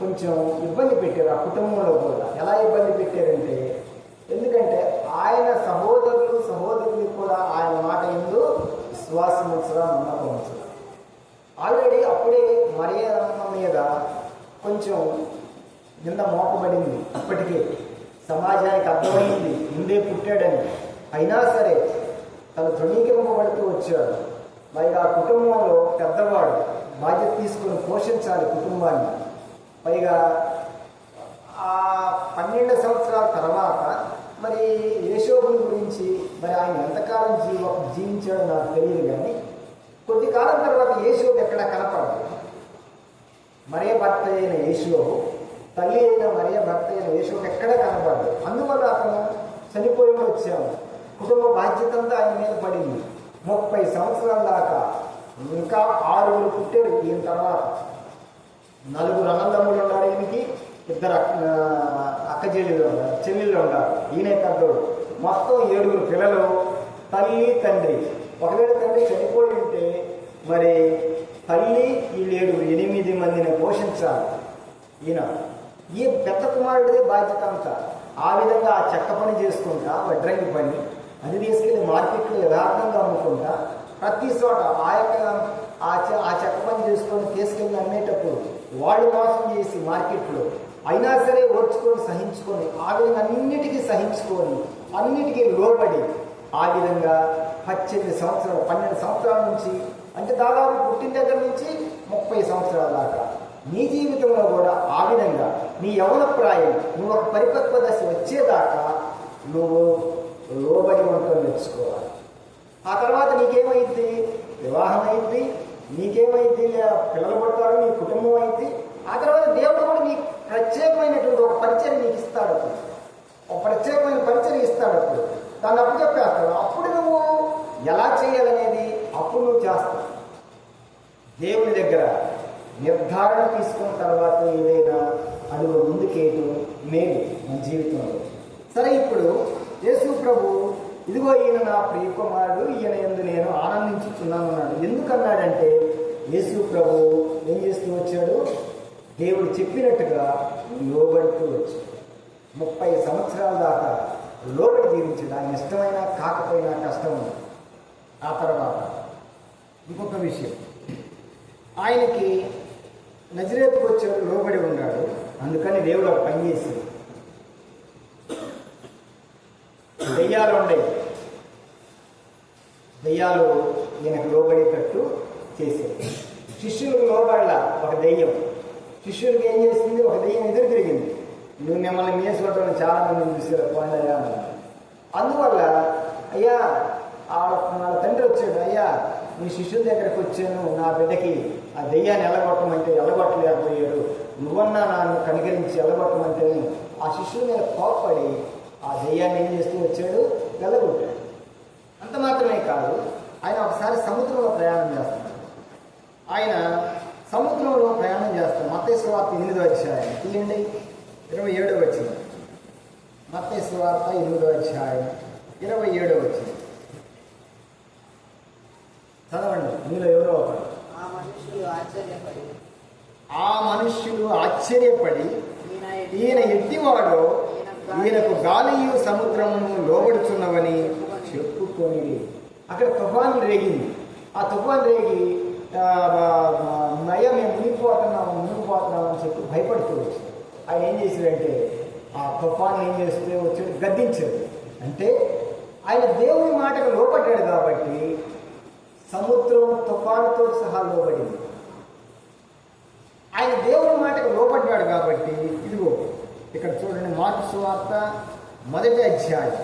కొంచెం ఇబ్బంది పెట్టారు. ఆ కుటుంబంలో కూడా ఎలా ఇబ్బంది పెట్టారంటే, ఎందుకంటే ఆయన సహోదరులు కూడా ఆయన మాట యందు విశ్వాసం ఉంచరా, నమ్మకం ఉంచరా. ఆల్రెడీ అప్పుడే మరియమ్మ మీద కొంచెం నింద మోపబడింది. అప్పటికే సమాజానికి అర్థమైంది ముందే పుట్టాడని. అయినా సరే తను తృణీకరింపబడుతూ వచ్చాడు. పైగా ఆ కుటుంబంలో పెద్దవాడు బాధ్యత తీసుకొని పోషించాలి కుటుంబాన్ని. పైగా ఆ 12 సంవత్సరాల తర్వాత మరి యేషోబుని గురించి మరి ఆయన ఎంతకాలం జీవించాడో నాకు తెలియదు, కానీ కొద్ది కాలం తర్వాత యేషోబు ఎక్కడ కనపడదు. మరియ భర్త అయిన యేషోబు, తల్లి అయిన మరియ భర్త అయిన యేషోబు ఎక్కడ కనపడదు. అందువల్ల అతను చనిపోయి వచ్చాము. కుటుంబ బాధ్యత అంతా ఆయన మీద పడింది. 30 సంవత్సరాల దాకా ఇంకా 6 పుట్టారు. ఈయన తర్వాత 4 అన్నదమ్ములు ఉన్నారు. ఈయనకి 2 చెల్లెళ్ళు ఉన్నారు. ఈయన పెద్దోడు. మొత్తం 7 పిల్లలు, తల్లి తండ్రి. ఒకవేళ తండ్రి చనిపోయి ఉంటే మరి తల్లి వీళ్ళు 8 మందిని పోషించాలి. ఈ పెద్ద కుమారుడిదే బాధ్యత అంతా. ఆ విధంగా ఆ చెక్క పని చేసుకుంటా, వడ్రంగి పని, అది తీసుకెళ్ళి మార్కెట్లో యథార్థంగా అమ్ముకుంటా, ప్రతి చోట ఆ చెక్క పని చేసుకొని తీసుకెళ్ళి అమ్మేటప్పుడు వాళ్ళు మోసం చేసి మార్కెట్లో అయినా సరే ఓర్చుకొని సహించుకొని, ఆ విధంగా అన్నిటికీ సహించుకొని, అన్నిటికీ లోబడి, ఆ విధంగా 18 సంవత్సరాలు 12 సంవత్సరాల నుంచి, అంటే దాదాపు పుట్టిన దగ్గర నుంచి 30 సంవత్సరాల దాకా నీ జీవితంలో కూడా ఆ విధంగా నీ యవ్వన ప్రాయం, నువ్వు ఒక పరిపక్వ దశ వచ్చేదాకా నువ్వు లోబడి ఉండటం నేర్చుకోవాలి. ఆ తర్వాత నీకేమైంది? వివాహం అయింది, నీకేమైంది? పిల్లలు పడతారు, నీ కుటుంబం అయింది. ఆ తర్వాత దేవుడు కూడా నీకు ప్రత్యేకమైనటువంటి ఒక పరిచయం నీకు ఇస్తాడు. ఒక ప్రత్యేకమైన పరిచయం ఇస్తాడు. అప్పుడు దాన్ని అప్పు చెప్పేస్తాడు. అప్పుడు నువ్వు ఎలా చేయాలనేది అప్పుడు నువ్వు చేస్తావు. దేవుని దగ్గర నిర్ధారణ తీసుకున్న తర్వాత ఏదైనా అడుగు ముందుకేయటం మేలు మన జీవితంలో. సరే, ఇప్పుడు యేసు ప్రభు ఇదిగో ఈయన నా ప్రియ కుమారుడు, ఈయన యందు నేను ఆనందించుతున్నాను అన్నాడు. ఎందుకన్నాడంటే యేసు ప్రభు ఏం చేస్తూ వచ్చాడు? దేవుడు చెప్పినట్టుగా లోబడుతూ వచ్చాడు. 30 సంవత్సరాల దాకా లోబడి జీవించాడు. ఆయన ఇష్టమైనా కాకపోయినా కష్టం. ఆ తర్వాత ఇంకొక విషయం, ఆయనకి నజరేతుకు వచ్చాడు, లోబడి ఉన్నాడు. అందుకని దేవుడు ఒక పని చేశాడు. దెయ్యాలు ఉండేవి. దెయ్యాలు ఈయనకు లోబడేటట్టు చేశాడు. శిష్యులకు లోబడాల ఒక దెయ్యం. శిష్యులకు ఏం చేసింది? ఒక దెయ్యం ఎదురు తిరిగింది. నువ్వు మిమ్మల్ని మేసుకోవడం చాలా మందిని చూసారు పోయినయా అన్నారు. అందువల్ల అయ్యా వాళ్ళ తండ్రి వచ్చాడు, అయ్యా మీ శిష్యుల దగ్గరకు వచ్చాను, నా బిడ్డకి ఆ దెయ్యాన్ని ఎల్లగొట్టమంటే ఎల్లగొట్టలేకపోయాడు, నువ్వన్నా నన్ను కనికరించి ఎల్లగొట్టమంటే ఆ శిష్యుల మీద కోప్పడి ఆ దెయ్యాన్ని ఏం చేస్తూ వచ్చాడు? వెళ్ళగొట్టాడు. అంత మాత్రమే కాదు, ఆయన ఒకసారి సముద్రంలో ప్రయాణం చేస్తాడు. ఆయన సముద్రంలో ప్రయాణం చేస్తాడు. మత్తయి సువార్త 8వ అధ్యాయం తీయండి, 27వ వచనం. మత్తయి సువార్త 8వ అధ్యాయం 27వ వచనం చదవండి. మీలో ఎవరో ఒకరు. ఆ మనుష్యులు ఆశ్చర్యపడి ఈయన ఎట్టివాడో, ఈయనకు గాలియు సముద్రమును లోబడుచున్నవని చెప్పుకొని. అక్కడ తుఫాను రేగింది. ఆ తుఫాను రేగి మేము మునిగిపోతున్నాం అని చెప్పి భయపడుతూ వచ్చాడు. ఆయన ఏం చేశాడంటే ఆ తుఫాను ఏం చేస్తే వచ్చాడు? గద్దించాడు. అంటే ఆయన దేవుని మాటకు లోపడ్డాడు కాబట్టి సముద్రం తుఫానుతో సహా లోబడింది. ఆయన దేవుని మాటకు లోపడ్డాడు కాబట్టి ఇదిగో ఇక్కడ చూడండి, మార్కు సువార్త 1వ అధ్యాయం.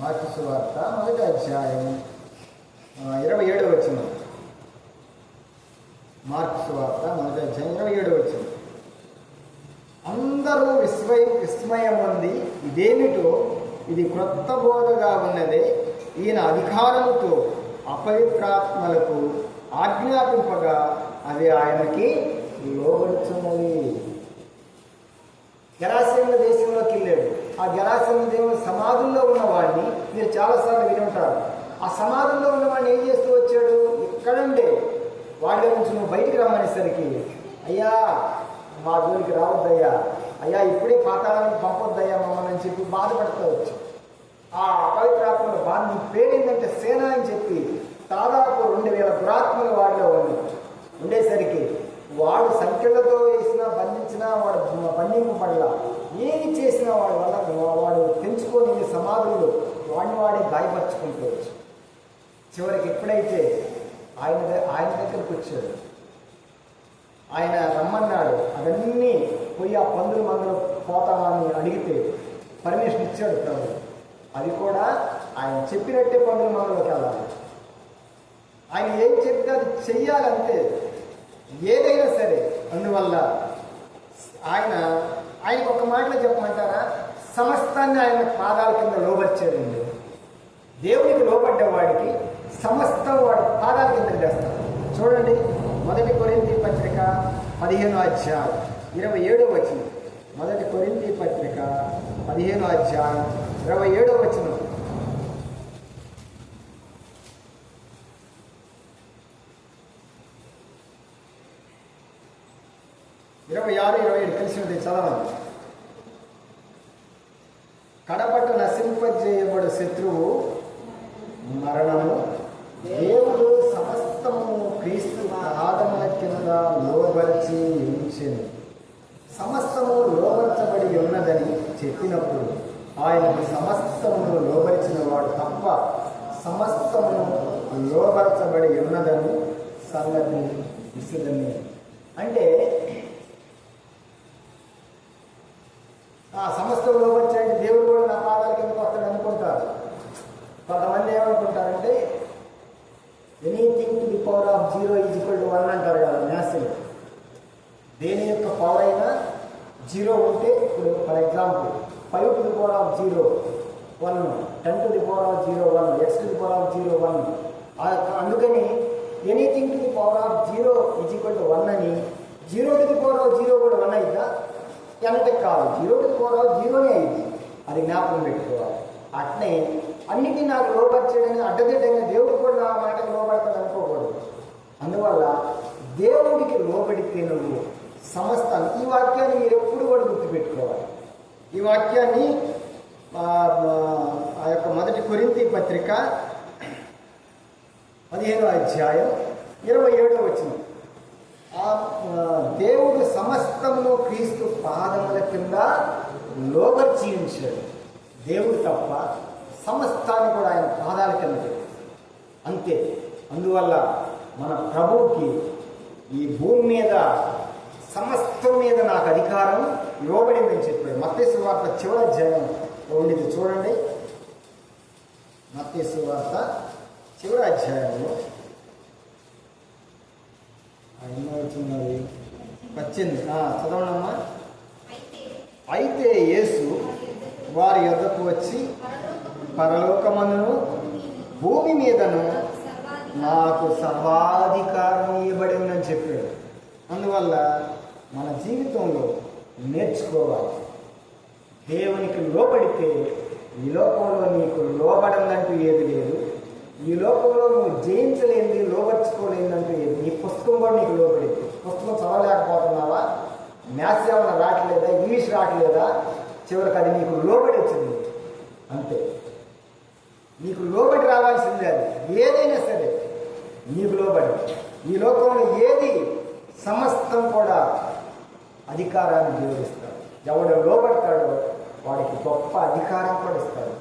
మార్కు సువార్త 1వ అధ్యాయం 27వ వచనం. మార్కు సువార్త 1వ అధ్యాయం 27వ వచనం. అందరూ విస్మయం ఉంది. ఇదేమిటో, ఇది క్రొత్త బోధగా ఉన్నదే. ఈయన అధికారముతో అపవిత్రాత్మలకు ఆజ్ఞాపింపగా అది ఆయనకి లోబడుతున్నది. గెరాసేనుల దేశంలోకి వెళ్ళాడు. ఆ గెరాసేనుల దేవుని సమాధుల్లో ఉన్నవాడిని మీరు చాలాసార్లు విని ఉంటారు. ఆ సమాధుల్లో ఉన్నవాడిని ఏం చేస్తూ వచ్చాడు? ఇక్కడండే వాళ్ళ నుంచి నువ్వు బయటికి రమ్మనేసరికి, అయ్యా మా జోలికి రావద్దయ్యా, అయ్యా ఇప్పుడే పాతాళానికి పంపొద్దయ్యా మమ్మల్ని అని చెప్పి బాధపడుతూ వచ్చాడు. ఆ అపవిత్రాత్మల బాధ నీ పేరేందంటే సేన అని చెప్పి దాదాపు 2000 దురాత్మలు వాడిలో ఉండేసరికి వాడు సంఖ్యలతో వేసినా బంధించినా వాడు బంధింపబడలా. ఏమి చేసినా వాడి వల్ల వాడు తెంచుకొని సమాధులు వాడే గాయపరచుకుంటూ వచ్చు. చివరికి ఎప్పుడైతే ఆయన దగ్గరకు వచ్చాడు, ఆయన రమ్మన్నాడు, అవన్నీ పోయి ఆ పందుల మందులు పోతామని అడిగితే పర్మిషన్ ఇచ్చాడు ప్రభు. అది కూడా ఆయన చెప్పినట్టే పందుల మందులోకి వెళ్ళాలి. ఆయన ఏం చెప్తే అది చెయ్యాలంటే ఏదైనా సరే. అందువల్ల ఆయనకు ఒక మాటలో చెప్పమంటారా, సమస్తాన్ని ఆయన పాదాల కింద లోబర్చాడండి. దేవునికి లోబడ్డవాడికి సమస్తం వాడు పాదాల కింద చేస్తాడు. చూడండి, 1 కొరింథీ పత్రిక 15వ అధ్యాయం 27వ వచనం. 1 కొరింథీ పత్రిక 15వ అధ్యాయం 27వ వచనం. ఇరవై 27 కలిసి చదవండి. కడపట్టు నశింపజేయబడు శత్రువు మరణము, దేవుడు సమస్తము క్రీస్తు పాదముల కింద లోబర్చి ఉంచెను. సమస్తము లోబర్చబడి ఉన్నదని చెప్పినప్పుడు ఆయనకు సమస్తమును లోబరిచిన వాడు తప్ప సమస్తమును లోబర్చబడి ఉన్నదని సంగతి విసుదని. అంటే ఆ సమస్తం లోబర్చాడు దేవుడు కూడా నా పాదాల కిందకు వస్తాడు అనుకుంటారు. కొంతమంది ఏమనుకుంటారంటే anything to the power of 0 = 1 అంటారు కదా మ్యాథ్స్లో. దేని యొక్క పవర్ అయినా 0 ఉంటే, ఇప్పుడు for example 5 to the power of 0 1, 10 to the power of 0 1, x to the power of 0 1. అందుకని anything to the power of 0 = 1 అని 0 to the power of 0 కూడా 1 అయిద్దా? అంటే కాదు, 0 to the power of 0నే అయింది. అది జ్ఞాపకం పెట్టుకోవాలి. అట్నే అన్నిటినీ నాకు లోపరిచేయడని అడ్డదిడ్డంగా దేవుడు కూడా నా మాటకు లోపడతాడు అనుకోకూడదు. అందువల్ల దేవుడికి లోబడితే నువ్వు సమస్తాన్ని, ఈ వాక్యాన్ని మీరు ఎప్పుడు కూడా గుర్తుపెట్టుకోవాలి. ఈ వాక్యాన్ని ఆ యొక్క 1 కొరింథీ పత్రిక 15వ అధ్యాయం 27వ వచనం. దేవుడు సమస్తమును క్రీస్తు పాదముల కింద లోబర్చి ఉంచాడు. దేవుడు తప్ప సమస్తాన్ని కూడా ఆయన పాదాల కింద అంతే. అందువల్ల మన ప్రభువుకి ఈ భూమి మీద సమస్తం మీద నాకు అధికారం ఇవ్వబడిందని చెప్పాడు. మత్తయి సువార్త చివరి అధ్యాయం ఉండింది చూడండి. మత్తయి సువార్త చివరి అధ్యాయంలో 18 చదవనమ్మా. అయితే యేసు వారి యొద్దకు వచ్చి, పరలోకమందును భూమి మీదను నాకు సర్వాధికారం ఇవ్వబడి ఉందని చెప్పాడు. అందువల్ల మన జీవితంలో నేర్చుకోవాలి. దేవునికి లోబడితే ఈ లోకంలో నీకు లోబడందంటూ ఏది లేదు. ఈ లోకంలో నువ్వు జయించలేనిది, లోబర్చుకోలేనిదంటూ ఏది. నీ పుస్తకం కూడా నీకు లోబడితే, పుస్తకం చదవలేకపోతున్నావా, మ్యాథ్స్ ఏమైనా రావట్లేదా, ఇంగ్లీష్ రావట్లేదా, చివరికి అది నీకు లోబడి వచ్చింది అంతే. నీకు లోబడి రావాల్సిందే. అది ఏదైనా సరే నీకు లోబడి. ఈ లోకంలో ఏది సమస్తం కూడా అధికారాన్ని జోడిస్తాడు. ఎవడు లోబడతాడో వాడికి గొప్ప అధికారం కూడా ఇస్తాడు.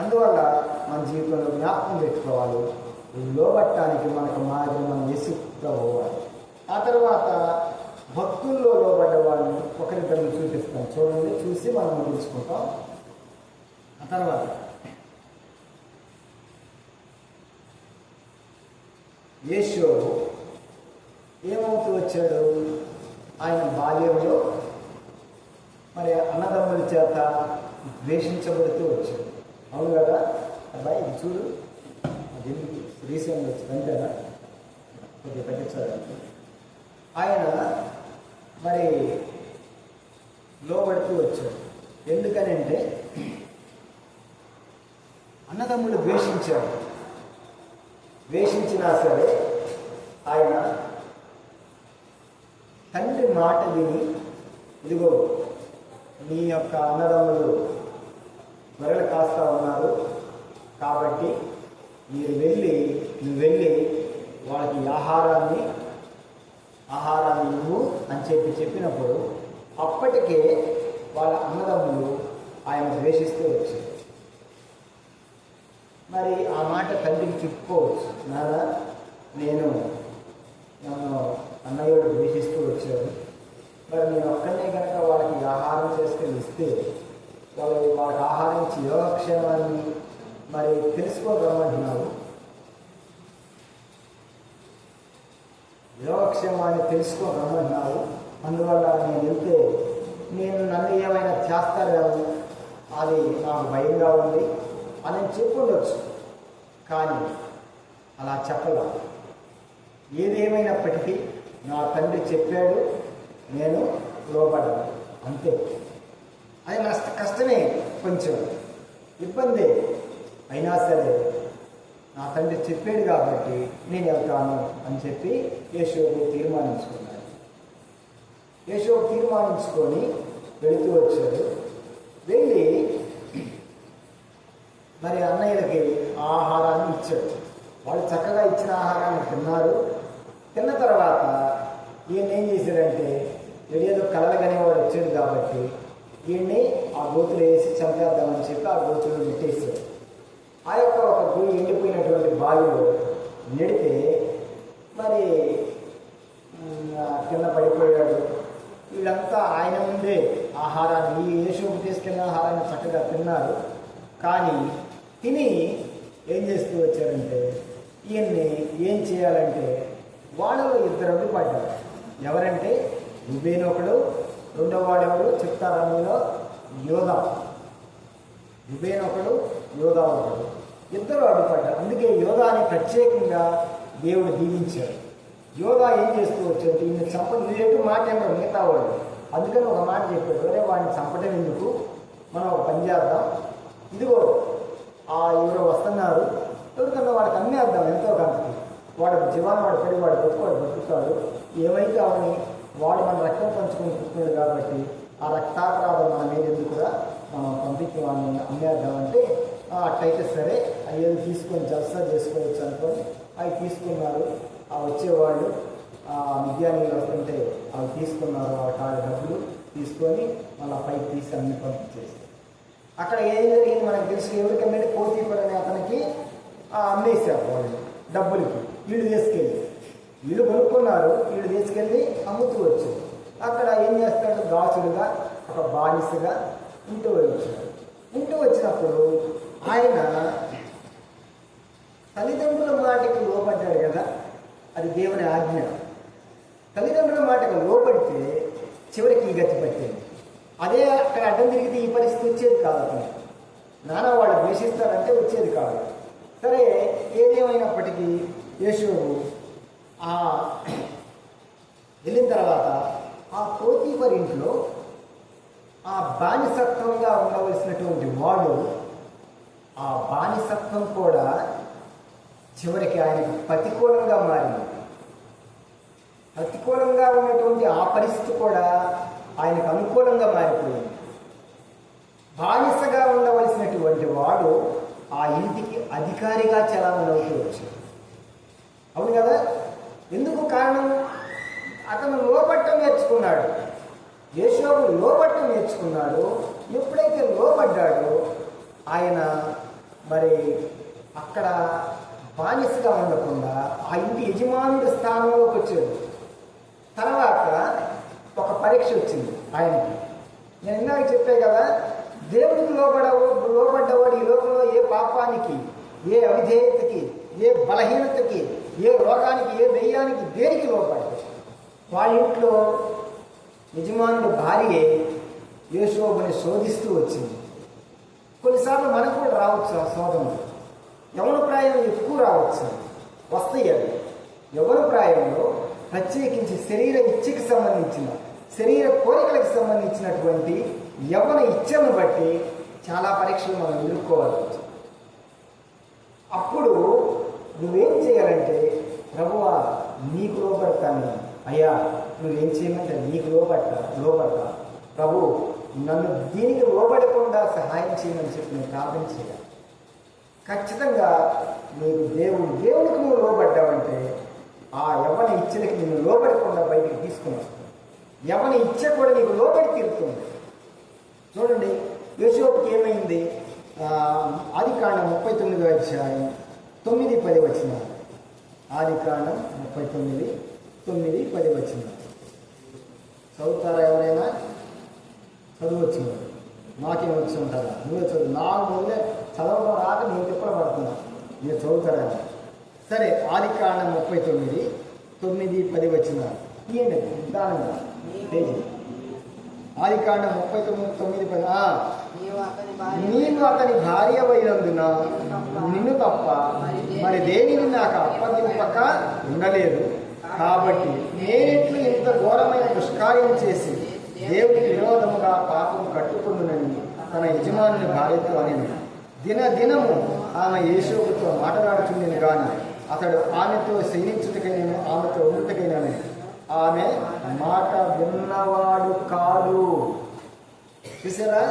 అందువల్ల మన జీవితంలో జ్ఞాపకం పెట్టుకోవాలి. లోబట్టడానికి మనకు మాదిరి మనం విసుగ్గా పోవాలి. ఆ తర్వాత భక్తుల్లో లోబడ్డ వాళ్ళని ఒకరిద్దరిని చూపిస్తాం. చూడండి, చూసి మనం ముగించుకుంటాం. ఆ తర్వాత యేసు ఏమవుతూ వచ్చాడు? ఆయన బాల్యంలో మరి అన్నదమ్ముల చేత ద్వేషించబడుతూ వచ్చాడు. అవును కదా అబ్బాయి, ఇది చూడు, అది రీసెంట్గా వచ్చింది అంతేనా, కొద్దిగా తగ్గించాలి. ఆయన మరి లోబడుతూ వచ్చాడు. ఎందుకనంటే అన్నదమ్ములు ద్వేషించాడు. ద్వేషించినా సరే ఆయన తండ్రి మాట విని, ఇదిగో నీ యొక్క అన్నదమ్ములు గొర్రెలు కాస్తా ఉన్నారు కాబట్టి నువ్వు వెళ్ళి వాళ్ళకి ఆహారాన్ని ఇవ్వు అని చెప్పినప్పుడు అప్పటికే వాళ్ళ అన్నదమ్ములు ఆయన ద్వేషిస్తూ వచ్చారు. మరి ఆ మాట తండ్రికి చెప్పుకోవచ్చు, నాన్న నన్ను అన్నయ్యుడు ద్వేషిస్తూ వచ్చారు, మరి నేను ఒక్కనే కనుక వాళ్ళకి ఆహారం చేసుకొని ఇస్తే వాళ్ళకి ఆహారం ఇచ్చి యోగక్షేమాన్ని మరి తెలుసుకోగలమంటున్నారు. యోగక్షేమాన్ని తెలుసుకోగలమంటున్నారు. అందువల్ల నేను వెళ్తే నన్ను ఏమైనా చేస్తారేమో, అది నాకు భయంగా ఉంది అని చెప్పుండొచ్చు. కానీ అలా చెప్పలా. ఏదేమైనప్పటికీ నా తండ్రి చెప్పాడు, నేను లోబడ్డాను అంతే. అది కష్టమే, కొంచెం ఇబ్బంది అయినా సరే నా తండ్రి చెప్పాడు కాబట్టి నేను వెళ్తాను అని చెప్పి యేషోబు తీర్మానించుకున్నాడు. యేషోబు తీర్మానించుకొని వెళుతూ వచ్చాడు. వెళ్ళి మరి అన్నయ్యలకి ఆహారాన్ని ఇచ్చాడు. వాళ్ళు చక్కగా ఇచ్చిన ఆహారాన్ని తిన్నారు. తిన్న తర్వాత ఈయన ఏం చేశాడంటే, ఏదో కలలుగానే వాడు వచ్చాడు కాబట్టి ఈయన్ని ఆ గోతులు వేసి చంపేద్దామని చెప్పి ఆ గోతులు నెట్టేశాడు. ఆ యొక్క ఒక ఎండిపోయినటువంటి బావిలో నెడితే మరి కింద పడిపోయాడు. వీళ్ళంతా ఆయన ముందే ఆహారాన్ని, ఈ యేషోబు తీసుకెళ్ళిన ఆహారాన్ని చక్కగా తిన్నారు. కానీ తిని ఏం చేస్తూ వచ్చారంటే, ఈయన్ని ఏం చేయాలంటే వాళ్ళలో 2 అడ్డుపడ్డారు. ఎవరంటే రుబేను ఒకడు, రెండవ వాడెవడు చెప్తారా మీలో? యోధా. రుబేను ఒకడు, యోధా ఒకడు, ఇద్దరు అడ్డుపడ్డారు. అందుకే యోధాని ప్రత్యేకంగా దేవుడు దీవించాడు. యోధా ఏం చేస్తూ వచ్చాడు? ఈయన వీళ్ళెటు మాట ఏమో మిగతా వాడు. అందుకని ఒక మాట చెప్పాడు, వేరే వాడిని చంపడం ఎందుకు, మనం ఒక పని చేద్దాం, ఇదిగో ఎవరో వస్తున్నారు, ఎవరికన్నా వాడికి అమ్మేద్దాం ఎంతో కంతకి, వాడు జీవాన్ని వాడు పడి వాడు బతుకుతాడు, ఏమైతే అవని వాడు మన రక్తం పంచుకొని పుట్టినాడు కాబట్టి ఆ రక్తాపరాధం మన మీద ఎందుకురా, మనం పంపించి వాడిని అమ్మేద్దామంటే అట్టయితే సరే అయ్యేది తీసుకొని జల్సా చేసుకోవచ్చు అనుకొని అవి తీసుకున్నారు. ఆ వచ్చేవాళ్ళు మిద్యానీలు వస్తుంటే అవి తీసుకున్నారు, ఆ డబ్బులు తీసుకొని మళ్ళీ పైకి తీసి అన్ని పంపించేసి. అక్కడ ఏం జరిగింది మనకు తెలుసు. ఎవరికన్నా పోతీఫర్ అనే అతనికి అమ్మేశారు వాళ్ళు డబ్బులకి. వీళ్ళు కొనుక్కున్నారు, వీళ్ళు తీసుకెళ్ళి అమ్ముతూ వచ్చారు. అక్కడ ఏం చేస్తాడు? దాసుడుగా ఒక బానిసగా ఉంటూ వచ్చినప్పుడు ఆయన తల్లిదండ్రుల మాటకి లోపడ్డాడు కదా, అది దేవుని ఆజ్ఞ. తల్లిదండ్రుల మాటకు లోపడితే చివరికి ఈ గతి పట్టింది. అదే అక్కడ అడ్డం తిరిగితే ఈ పరిస్థితి వచ్చేది కాదు. అతను నాన్న వాళ్ళు ద్వేషిస్తారంటే వచ్చేది కాదు. సరే, ఏదేమైనప్పటికీ యేషోబు వెళ్ళిన తర్వాత ఆ పోతీఫర్ ఇంట్లో ఆ బానిసత్వంగా ఉండవలసినటువంటి వాడు, ఆ బానిసత్వం కూడా చివరికి ఆయనకు ప్రతికూలంగా మారింది. ప్రతికూలంగా ఉన్నటువంటి ఆ పరిస్థితి కూడా ఆయనకు అనుకూలంగా మారిపోయింది. బానిసగా ఉండవలసినటువంటి వాడు ఆ ఇంటికి అధికారిగా చలామణి అవుతూ వచ్చాడు. అవును కదా? ఎందుకు కారణం? అతను లోపట్టం నేర్చుకున్నాడు. యేషోబు లోపట్టం నేర్చుకున్నాడు. ఎప్పుడైతే లోపడ్డాడో ఆయన మరి అక్కడ బానిసగా ఉండకుండా ఆ ఇంటి యజమానుడి స్థానంలోకి వచ్చాడు. తర్వాత ఒక పరీక్ష వచ్చింది ఆయనకి. నేను ఇందాక చెప్పే కదా, దేవుడికి లోపడ్డవాడు ఈ లోకంలో ఏ పాపానికి, ఏ అవిధేయతకి, ఏ బలహీనతకి, ఏ రోగానికి, ఏ దెయ్యానికి, దేనికి లోపడ్డాడు. వాళ్ళ ఇంట్లో యజమానుడి భార్యే యేషోబుని శోధిస్తూ వచ్చింది. కొన్నిసార్లు మనకు కూడా రావచ్చు ఆ శోధనలు. యవ్వన ప్రాయం ఎక్కువ రావచ్చు, వస్తాయి. అవి యవ్వన ప్రాయంలో ప్రత్యేకించి శరీర ఇచ్చకి సంబంధించిన, శరీర కోరికలకు సంబంధించినటువంటి యవ్వన ఇచ్చను బట్టి చాలా పరీక్షలు మనం ఎదుర్కోవాలి. అప్పుడు నువ్వేం చేయాలంటే, ప్రభువా నీకు లోపడతాను, అయ్యా నువ్వేం చేయమంటే నీకు లోపడతా ప్రభు, నన్ను దీనికి లోబడకుండా సహాయం చేయమని చెప్పి నేను ప్రార్థన చేయాలి. ఖచ్చితంగా నీకు దేవుడికి నువ్వు లోబడ్డావంటే ఆ యవ్వన ఇచ్చలకి నిన్ను లోబడకుండా బయటికి తీసుకుని వస్తుంది. యవ్వన ఇచ్చ కూడా నీకు లోబడి తీరుతుంది. చూడండి యోసేపుకి ఏమైంది? ఆదికాండం 39వ అధ్యాయం 9-10 వచనాలు. ఆదికాండం 39, 9, 10 వచనాలు చదువుతారా? ఎవరైనా చదువు నాకేం వచ్చి ఉంటారా? నువ్వే చదువు. నాకు ముందే చదవడం రాక నేను తిప్పలు పడుతున్నా, మీరు చదువుతారా? సరే, ఆదికాండం 39, 9, 10 వచనాలు తీయండి నిదానంగా పేజీ. ఆదికాండం 39, 9, 10. నీవు అతని భార్య అయినందున నిన్ను తప్ప మరి దేనిని నాకు అప్పగింపక ఉండలేదు. కాబట్టి నేనెట్లు ఇంత ఘోరమైన దుష్కార్యం చేసి దేవుడికి విరోధముగా పాపం కట్టుకుందునని తన యజమానుని భార్యతో అనేది. దినదినము ఆమె యేషోబుతో మాట్లాడుచుండేను కానీ అతడు ఆమెతో శయనించుటకైనా ఆమెతో ఉండుటకైనా ఆమె మాట విన్నవాడు కాదు. చూసారా?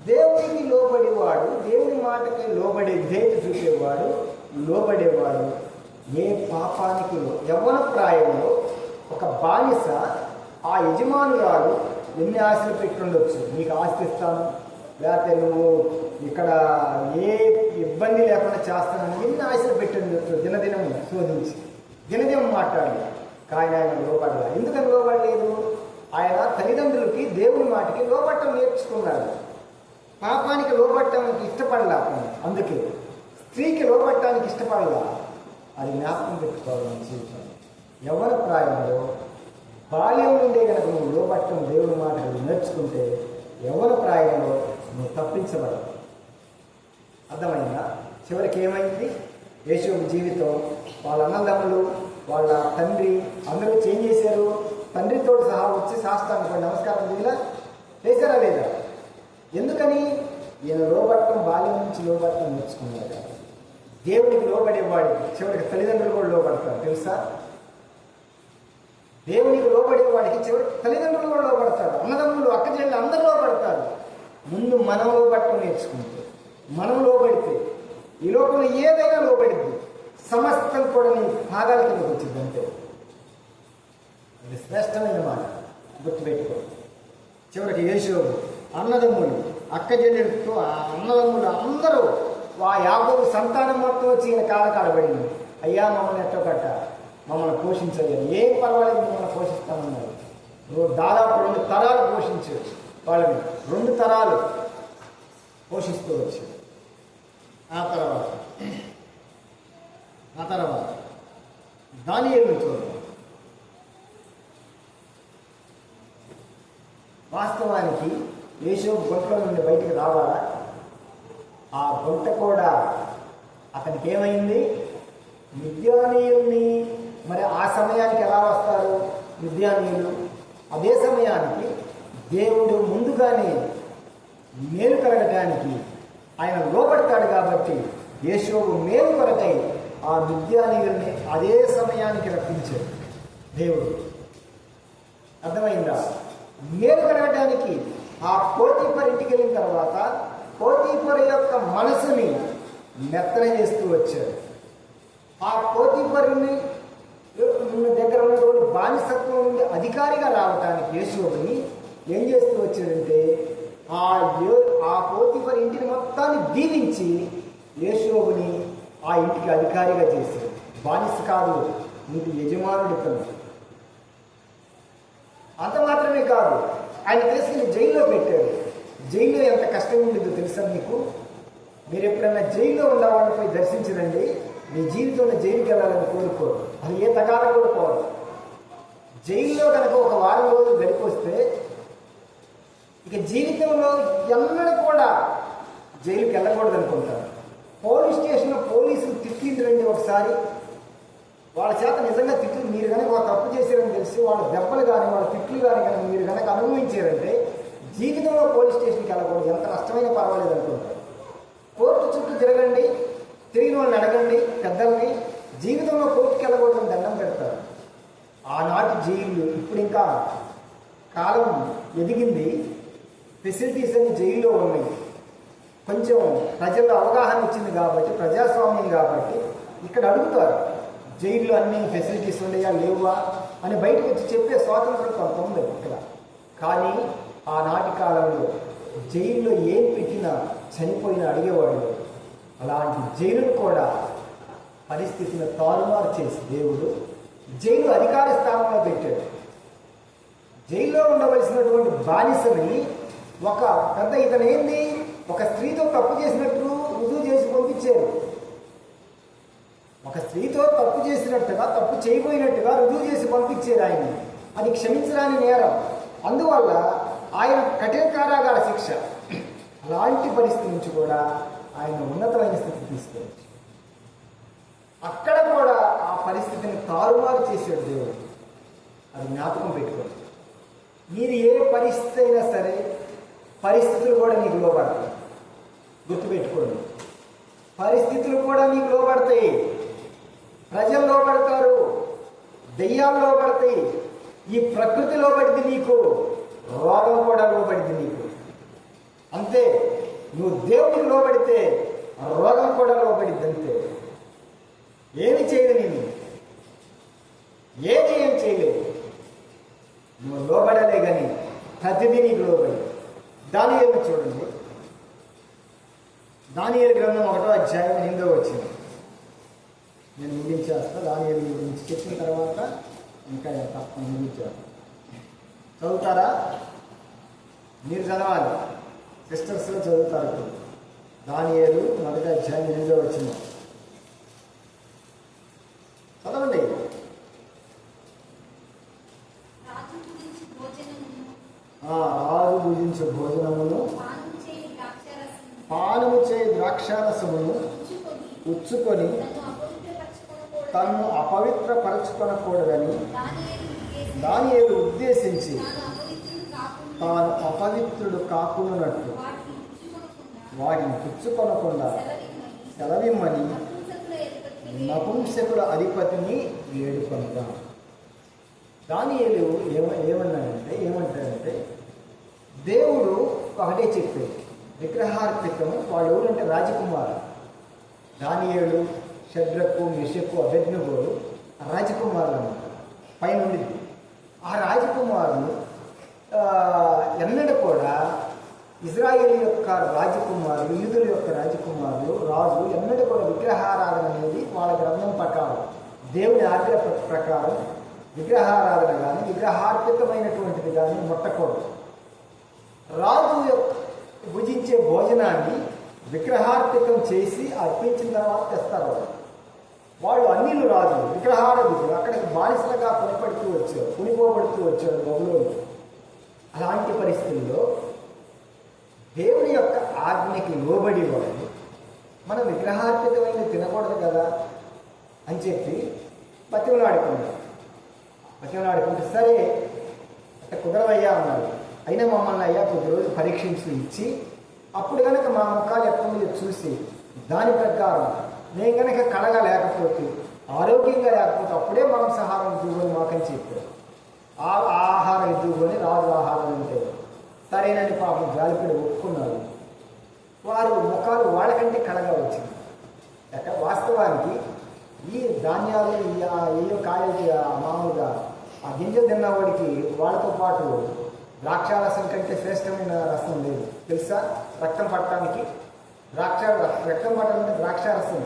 దేవుడికి లోబడేవాడు, దేవుడి మాటకి లోబడే విధేయత చూపేవాడు, లోబడేవాడు ఏ పాపానికి యవ్వన ప్రాయంలో ఒక బానిస ఆ యజమానురాలు ఎన్ని ఆశలు పెట్టుండొచ్చు. నీకు ఆస్తి ఇస్తాను, లేకపోతే నువ్వు ఇక్కడ ఏ ఇబ్బంది లేకుండా చేస్తానని ఎన్ని ఆశలు పెట్టిండొచ్చు. దినదినం శోధించి దినదినం మాట్లాడి కానీ ఆయన లోపడలా. ఎందుకని లోపడలేదు? ఆయన తల్లిదండ్రులకి దేవుని మాటకి లోపడటం నేర్చుకున్నాడు. పాపానికి లోపడటానికి ఇష్టపడలా. అందుకే స్త్రీకి లోపడటానికి ఇష్టపడలా. అది జ్ఞాపకం పెట్టుకోవాలి మన జీవితం. యవ్వన ప్రాయంలో బాల్యం నుండే కనుక నువ్వు లోబట్టం దేవుని మాటలు నేర్చుకుంటే యవ్వన ప్రాయంలో నువ్వు తప్పించబడవు. అర్థమైందా? చివరికి ఏమైంది? యేషోబు జీవితం, వాళ్ళ అన్నదమ్ములు, వాళ్ళ తండ్రి అందరూ చేంజ్ చేశారు. తండ్రితో సహా వచ్చి సాష్టాంగ నమస్కారం చేశారా లేదా? ఎందుకని? ఈయన లోబట్టం బాల్యం నుంచి లోబట్టం నేర్చుకున్నాడు. దేవునికి లోబడేవాడికి చివరికి తల్లిదండ్రులు కూడా లోబడతారు, తెలుసా? దేవునికి లోబడేవాడికి చివరికి తల్లిదండ్రులు కూడా లోబడతారు, అన్నదమ్ములు, అక్క చెల్లెలు అందరూ లోబడతారు. ముందు మనం లోబట్టం నేర్చుకుంటే, మనం లోబడితే ఈ లోకంలో ఏదైనా లోబడింది, సమస్తం కూడా నీ పాదాల కిందకు వచ్చింది. అంతే. అది శ్రేష్టమైన మాట, గుర్తుపెట్టుకో. చివరికి యేషోబు అన్నదమ్ములు, అక్క చెల్లెలతో అన్నదమ్ములు అందరూ ఆ యాకోబు సంతానం మొత్తం వచ్చి ఈయన కాడబడింది. అయ్యా మమ్మల్ని ఎట్టో కట్ట, మమ్మల్ని పోషించలేదు. ఏం పర్వాలేదు, మమ్మల్ని పోషిస్తామన్నారు. నువ్వు దాదాపు 2 తరాలు పోషించు వాళ్ళని, 2 తరాలు పోషిస్తూ వచ్చాడు. ఆ తర్వాత దానియేలును చూద్దాం. వాస్తవానికి యేషోబు గుంటలో నుండి బయటికి రావాలా? ఆ గుంట కూడా అతనికి ఏమైంది? మిద్యానీయుల్ని, మరి ఆ సమయానికి ఎలా వస్తారు మిద్యానీయులు? అదే సమయానికి దేవుడు ముందుగానే మేలు కలగటానికి ఆయన లోపడతాడు కాబట్టి యేషోబు మేలు కొరకై ఆ మిద్యానీయుల్ని అదే సమయానికి రప్పించాడు దేవుడు. అర్థమైందా? మేలు కలగటానికి ఆ పోతీఫర్ ఇంటికి వెళ్ళిన తర్వాత పోతీఫర్ యొక్క మనసుని మెత్తన చేస్తూ వచ్చాడు. ఆ పోతీఫర్ని దగ్గర ఉన్నటువంటి బానిసత్వం నుండి అధికారిగా రావటానికి యేషోబుని ఏం చేస్తూ వచ్చాడంటే ఆ పోతీఫర్ ఇంటిని మొత్తాన్ని దీవించి యేషోబుని ఆ ఇంటికి అధికారిగా చేశాడు. బానిస కాదు, ఇంటి యజమానుడి తను. అంత మాత్రమే కాదు, ఆయన తీసుకుని జైల్లో పెట్టాడు. జైల్లో ఎంత కష్టం ఉండేదో తెలుసా మీకు? మీరు ఎప్పుడైనా జైల్లో ఉన్న వాళ్ళని పోయి దర్శించదండి, మీ జీవితంలో జైలుకి వెళ్ళాలని కోరుకోరు. అది ఏ తగాద కోరుకోరు. జైల్లో కనుక ఒక వారం రోజులు గడిపొస్తే ఇక జీవితంలో ఎన్నడూ కూడా జైలుకి వెళ్ళకూడదు అనుకుంటారు. పోలీస్ స్టేషన్లో పోలీసులు తిట్టిండ్రండి ఒకసారి, వాళ్ళ చేత నిజంగా తిట్లు మీరు కనుక ఒక తప్పు చేశారని తెలిసి వాళ్ళ దెబ్బలు కానీ వాళ్ళ తిట్లు కానీ మీరు కనుక అనుభవించారంటే జీవితంలో పోలీస్ స్టేషన్కి వెళ్ళకూడదు. ఎంత నష్టమైన పర్వాలేదు అనుకుంటారు. కోర్టు చుట్టూ తిరగండి, తిరిగిన వాళ్ళని అడగండి పెద్దల్ని, జీవితంలో కోర్టుకి వెళ్ళకూడదని దండం పెడతారు. ఆనాటి జైళ్ళు ఇప్పుడు ఇంకా కాలం ఎదిగింది, ఫెసిలిటీస్ అన్ని జైల్లో ఉన్నాయి. కొంచెం ప్రజల్లో అవగాహన ఇచ్చింది కాబట్టి, ప్రజాస్వామ్యం కాబట్టి ఇక్కడ అడుగుతారు, జైల్లో అన్ని ఫెసిలిటీస్ ఉన్నాయా లేవా అని బయటకు వచ్చి చెప్పే స్వాతంత్రం కొంత ఉంది ఇక్కడ. కానీ ఆనాటి కాలంలో జైల్లో ఏం పెట్టినా చనిపోయిన అడిగేవాళ్ళు. అలాంటి జైలును కూడా పరిస్థితిని తారుమారు చేసి దేవుడు జైలు అధికార స్థానంలో పెట్టాడు. జైల్లో ఉండవలసినటువంటి బానిసని ఒక పెద్ద ఇతను ఏంది ఒక స్త్రీతో తప్పు చేసినట్టు రుజువు చేసి పంపించారు. ఒక స్త్రీతో తప్పు చేసినట్టుగా, తప్పు చేయబోయినట్టుగా రుజువు చేసి పంపించారు ఆయన. అది క్షమించరాని నేరం. అందువల్ల ఆయన కఠిన కారాగార శిక్ష. అలాంటి పరిస్థితి నుంచి కూడా ఆయన ఉన్నతమైన స్థితి తీసుకోవచ్చు. అక్కడ కూడా ఆ పరిస్థితిని తారుమారు చేసాడు దేవుడు. అది జ్ఞాపకం పెట్టుకోండి. మీరు ఏ పరిస్థితి అయినా సరే పరిస్థితులు కూడా నీకు లోబడతాయి. గుర్తుపెట్టుకోండి, పరిస్థితులు కూడా నీకు లోబడతాయి. ప్రజలు లోబడతారు, దెయ్యాలు లోబడతాయి, ఈ ప్రకృతి లోబడింది నీకు, రోగం కూడా లోబడింది నీకు. అంతే, నువ్వు దేవుడికి లోబడితే రోగం కూడా లోబడిద్ది. అంతే, ఏమి చేయలేదు, నేను ఏం చేయలేదు. నువ్వు లోబడలే కానీ ప్రతిదీ నీకు లోబడి. దానియేలు చూడండి, దానియేలు గ్రంథం 1వ అధ్యాయం 8వ వచనం నేను ముగించేస్తా. దానియేలు గురించి చెప్పిన తర్వాత ఇంకా తప్ప ముగించేస్తా. చదువుతారా? మీరు చదవాలి, సిస్టర్స్లో చదువుతారు. ఇప్పుడు దానియేలు 1వ అధ్యాయం 8వ వచనం చదవండి. పుచ్చుకొని తన్ను అపవిత్రపరచుకొనకూడదని దానియేలు ఉద్దేశించి తాను అపవిత్రుడు కాకున్నట్లు వాటిని పుచ్చుకొనకుండా సెలవిమ్మని నపుంసకుల అధిపతిని వేడుకొనగా. దానియేలు ఏమంటాడంటే దేవుడు ఒకటే చెప్పాడు, విగ్రహార్పితం వాళ్ళు ఎవరంటే రాజకుమారు. దానియేలు, షద్రకు, మెషకు, అబేద్నెగోలు రాజకుమారులు అన్నమాట. పైన ఉండింది ఆ రాజకుమారులు ఎన్నడూ కూడా ఇజ్రాయేల్ యొక్క రాజకుమారులు, యూదుల యొక్క రాజకుమారులు, రాజు ఎన్నడూ కూడా విగ్రహారాధన అనేది వాళ్ళ గ్రంథం ప్రకారం, దేవుని ఆజ్ఞ ప్రకారం విగ్రహారాధన కానీ విగ్రహార్పితమైనటువంటిది కానీ ముట్టకూడదు. రాజు యొక్క భుజించే భోజనాన్ని విగ్రహార్పితం చేసి అర్పించిన తర్వాత తెస్తారు. వాళ్ళు అన్నిలు రాజు విగ్రహారాధకులు అక్కడికి బానిసలుగా కొనిపోబడుతూ వచ్చారు బబులోను. అలాంటి పరిస్థితుల్లో దేవుని యొక్క ఆజ్ఞకి లోబడి వాళ్ళు మనం విగ్రహార్పితమైన తినకూడదు కదా అని చెప్పి బతిమలాడుకుంటే సరే అంటే కుదరదయ్యా అన్నారు. అయినా మమ్మల్ని అయ్యా కొద్ది రోజులు పరీక్షించి ఇచ్చి అప్పుడు కనుక మా ముఖాలు ఎప్పుడు చూసి దాని ప్రకారం నేను కనుక కళగా లేకపోతే, ఆరోగ్యంగా లేకపోతే అప్పుడే మాంసాహారం ఇద్దుకొని మాకని చెప్పారు. ఆహారం ఇద్దుకొని రాజు ఆహారం అంటే సరేనని పాపం జాలిపడి ఒప్పుకున్నారు. వారు ముఖాలు వాళ్ళకంటే కళగా వచ్చింది. వాస్తవానికి ఈ ధాన్యాలు ఏయో కాయలకి మామూలుగా ఆ గింజలు తిన్నవాడికి వాళ్ళతో పాటు ద్రాక్షారసం కంటే శ్రేష్టమైన రసం లేదు తెలుసా. రక్తం పట్టడానికి రక్తం పట్టాలంటే ద్రాక్షారసం.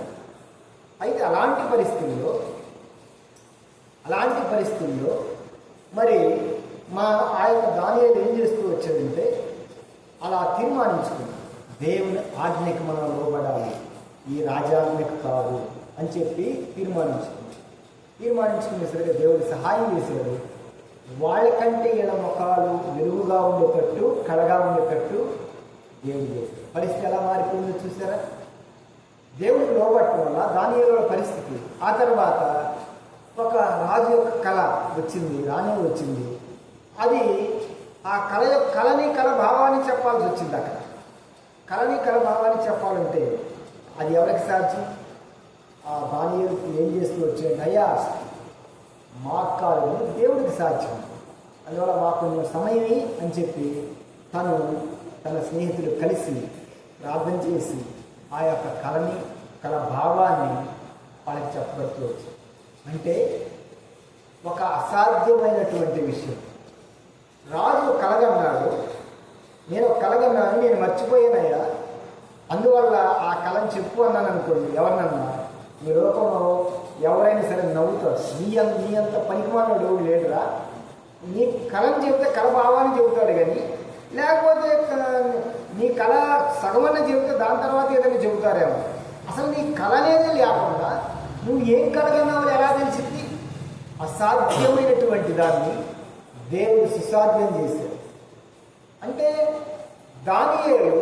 అయితే అలాంటి పరిస్థితుల్లో మరి ఆ యొక్క దానియేలు ఏం చేస్తూ వచ్చాడంటే అలా తీర్మానించుకున్నాడు, దేవుని మనం లోబడాలి, ఈ రాజాజ్ఞకు కాదు అని చెప్పి తీర్మానించుకునేసరిగా దేవుడు సహాయం చేశాడు. వాళ్ళకంటే ఇలా ముఖాలు వెలుగుగా ఉండేటట్టు, కళగా ఉండేటట్టు దేవుడు చేశాడు. పరిస్థితి ఎలా మారిపోయిందో చూసారా. దేవుడికి లోబట్టడం వల్ల దానియేలు పరిస్థితి. ఆ తర్వాత ఒక రాజు యొక్క కళ వచ్చింది, రాణి వచ్చింది. అది ఆ కళని కళ భావాన్ని చెప్పాల్సి వచ్చింది. అక్కడ కళ భావాన్ని చెప్పాలంటే అది ఎవరికి సాధ్యం? ఆ దానియేలుకి ఏం చేస్తూ వచ్చాడు, అయ్యా మాకు కాదు దేవుడికి సాధ్యం, అందువల్ల మాకు కొంచెం సమయమే అని చెప్పి తన స్నేహితులు కలిసి ప్రార్థన చేసి ఆ యొక్క కళ భావాన్ని వాళ్ళకి చెప్పబడుతూ వచ్చారు. అంటే ఒక అసాధ్యమైనటువంటి విషయం. రాజు కలగన్నాడు, నేను కలగన్నాను, నేను మర్చిపోయానయ్యా, అందువల్ల ఆ కళను చెప్పు అన్నాను అనుకోండి. ఎవరినన్నా ఈ లోకంలో ఎవరైనా సరే నవ్వుతారు. నీ అంత పనికిమాలినోడు ఎవడు లేడురా, నీ కళను చెబితే కళ భావాన్ని చెబుతాడు కానీ, లేకపోతే నీ కళ సగమన్న చెబితే దాని తర్వాత ఏదైనా చెబుతారేమో. అసలు నీ కళ అనేది లేకుండా నువ్వు ఏం కలగన్నావు ఎలా తెలిసింది? అసాధ్యమైనటువంటి దాన్ని దేవుడు సుసాధ్యం చేశాడు. అంటే దానియేలు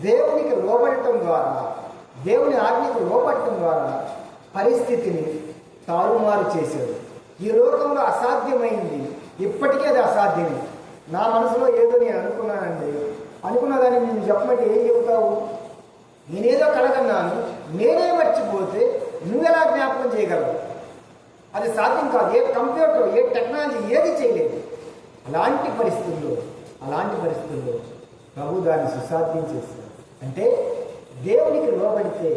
దేవునికి లోబడటం ద్వారా, దేవుని ఆజ్ఞకు లోబడటం ద్వారా పరిస్థితిని తారుమారు చేశాడు. ఈ లోకంలో అసాధ్యమైంది ఇప్పటికీ అది అసాధ్యమే. నా మనసులో ఏదో నేను అనుకున్నదాన్ని నేను చెప్పమంటే ఏం చెబుతావు? నేనేదో కలగన్నాను, నేనే మర్చిపోతే నువ్వెలా జ్ఞాపకం చేయగలవు? అది సాధ్యం కాదు. ఏ కంప్యూటర్, ఏ టెక్నాలజీ ఏది చేయలేదు. అలాంటి పరిస్థితుల్లో ప్రభు దాన్ని సుసాధ్యం చేశాడు. అంటే దేవునికి లోబడితే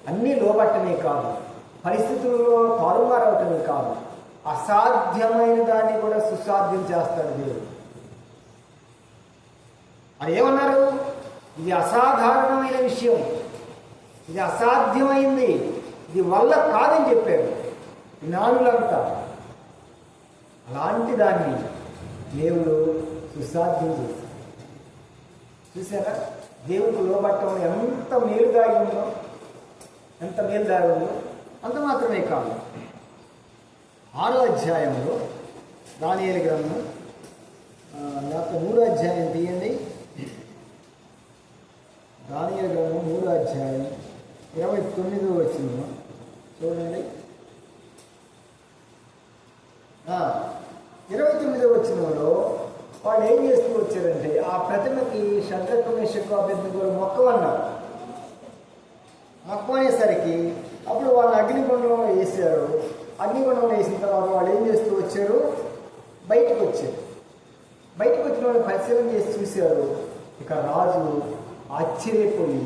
అన్నీ లోబట్టమే కాదు, పరిస్థితుల్లో తారుమారవటమే కాదు, అసాధ్యమైన దాన్ని కూడా సుసాధ్యం చేస్తాడు దేవుడు. అది ఏమన్నారు? ఇది అసాధారణమైన విషయం, ఇది అసాధ్యమైంది, ఇది వల్ల కాదని చెప్పారు జ్ఞానులంతా. అలాంటి దాన్ని దేవుడు సుసాధ్యం చేశాడు. చూసారా దేవుడికి లోబట్టడం ఎంత మేలుదాగి ఉందో, అంత మాత్రమే కాదు. 6వ అధ్యాయంలో దానియేలు గ్రంథం, నాకు 3వ అధ్యాయం తీయండి. దానియేలు గ్రంథం 3వ అధ్యాయం 29వ వచనం చూడండి. 29వ వచనంలో వాళ్ళు ఏం చేస్తూ వచ్చారంటే ఆ ప్రతిమకి షడ్రకు మేషకు అబేద్నెగోలు మొక్కమన్నారు. మొక్కమనేసరికి అప్పుడు వాళ్ళు అగ్నిగుండంలో వేసారు. అగ్నిగుండంలో వేసిన తర్వాత వాళ్ళు ఏం చేస్తూ వచ్చారు, బయటకు వచ్చారు. బయటకు వచ్చిన వాళ్ళు పరిశీలన చేసి చూశారు. ఇక రాజు ఆశ్చర్యపోయి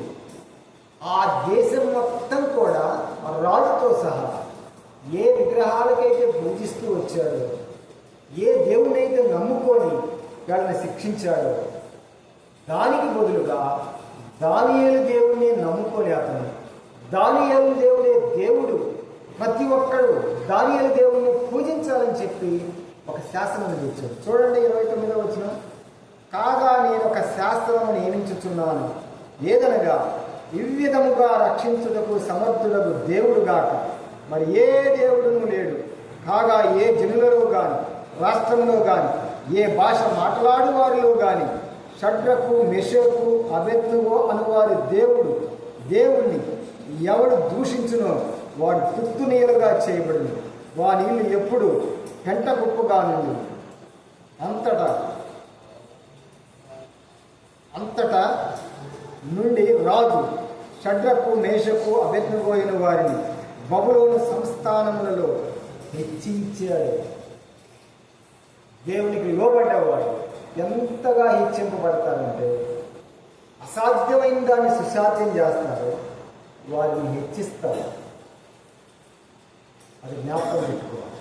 ఆ దేశం మొత్తం కూడా రాజుతో సహా ఏ విగ్రహాలకైతే పూజిస్తూ వచ్చాడో, ఏ దేవుడైతే నమ్ముకొని వాళ్ళని శిక్షించాడో, దానికి బదులుగా దానియేలు దేవుడిని నమ్ముకొని అతను దానియేలు దేవుడే దేవుడు, ప్రతి ఒక్కడు దానియేలు దేవుడిని పూజించాలని చెప్పి ఒక శాసనం తెచ్చాడు. చూడండి 29వ వచనం. కాగా నేను ఒక శాస్త్రము నియమించుచున్నాను, ఏదనగా వివిధముగా రక్షించుటకు సమర్థులకు దేవుడుగాక మరి ఏ దేవుడును లేడు. కాగా ఏ జనులలో గాని రాష్ట్రంలో గాని ఏ భాష మాట్లాడు వారిలో గాని షడ్రకు మెషకు అబేద్నెగో అనువారి దేవుణ్ణి ఎవడు దూషించునో వాడు తుత్తునీలుగా చేయబడింది, వాని ఇల్లు ఎప్పుడు పెంట కుప్పగా నుండి అంతటా నుండి రాజు షడ్రకు మేషకు అబేద్నెగో అయిన వారిని బబులోను సంస్థానములలో హెచ్చించాడు. దేవునికి లోబడ్డవాడు ఎంతగా హెచ్చింపబడతారంటే అసాధ్యమైన దాన్ని సుసాధ్యం చేస్తారు, వారిని హెచ్చిస్తారు. అది జ్ఞాపకం పెట్టుకోవాలి.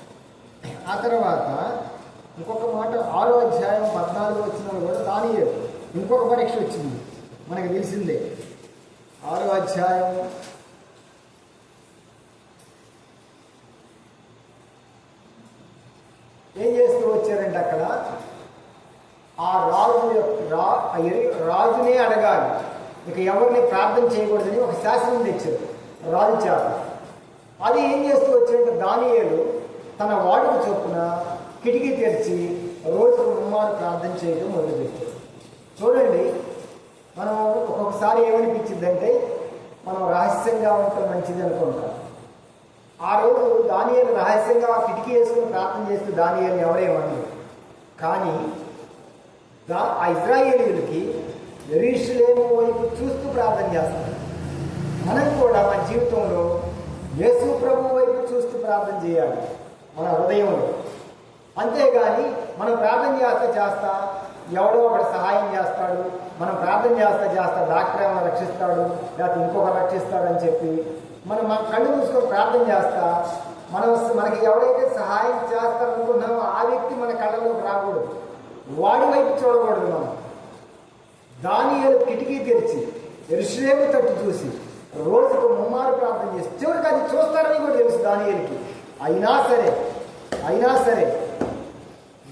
ఆ తర్వాత ఇంకొక మాట 6వ అధ్యాయం 14వ వచనంలో కూడా దానియేలు ఇంకొక పరీక్ష వచ్చింది, మనకు తెలిసిందే. 6వ అధ్యాయం ఏం చేస్తూ వచ్చారంటే అక్కడ ఆ రాజునే అడగాలి, ఇక ఎవరిని ప్రార్థన చేయకూడదని ఒక శాసనం తెచ్చారు రాజు చేత. అది ఏం చేస్తూ వచ్చారంటే దానియేలు తన వాడుక చొప్పున కిటికీ తెరిచి రోజుకు 3 ప్రార్థన చేయడం మొదలుపెట్టారు. చూడండి, మనం ఒక్కొక్కసారి ఏమనిపించిందంటే మనం రహస్యంగా ఉండటం మంచిది అనుకుంటాం. ఆ రోజు దానియేలు రహస్యంగా కిటికీ వేసుకుని ప్రార్థన చేస్తూ దానియేలు ఎవరేమన్నారు. కానీ ఆ ఇశ్రాయేలీయులకి యెరూషలేము వైపు చూస్తూ ప్రార్థన చేస్తారు. మనం కూడా మన జీవితంలో యేసు ప్రభు వైపు చూస్తూ ప్రార్థన చేయాలి మన హృదయంలో. అంతేగాని మనం ప్రార్థన చేస్తా ఎవడో ఒకటి సహాయం చేస్తాడు, మనం ప్రార్థన చేస్తా డాక్టర్ ఏమైనా రక్షిస్తాడు లేకపోతే ఇంకొకరు రక్షిస్తాడని చెప్పి మనం మన కళ్ళు మూసుకొని ప్రార్థన చేస్తా మనకి ఎవరైతే సహాయం చేస్తారనుకున్నామో ఆ వ్యక్తి మన కళ్ళలోకి రాకూడదు, వాడి వైపు చూడకూడదు. మనం దానియేలు కిటికీ తెరిచి యెరూషలేము తట్టు చూసి రోజుకు 3 ప్రార్థన చేసి చివరికి అది చూస్తారని కూడా తెలుసు దానియేలుకి. అయినా సరే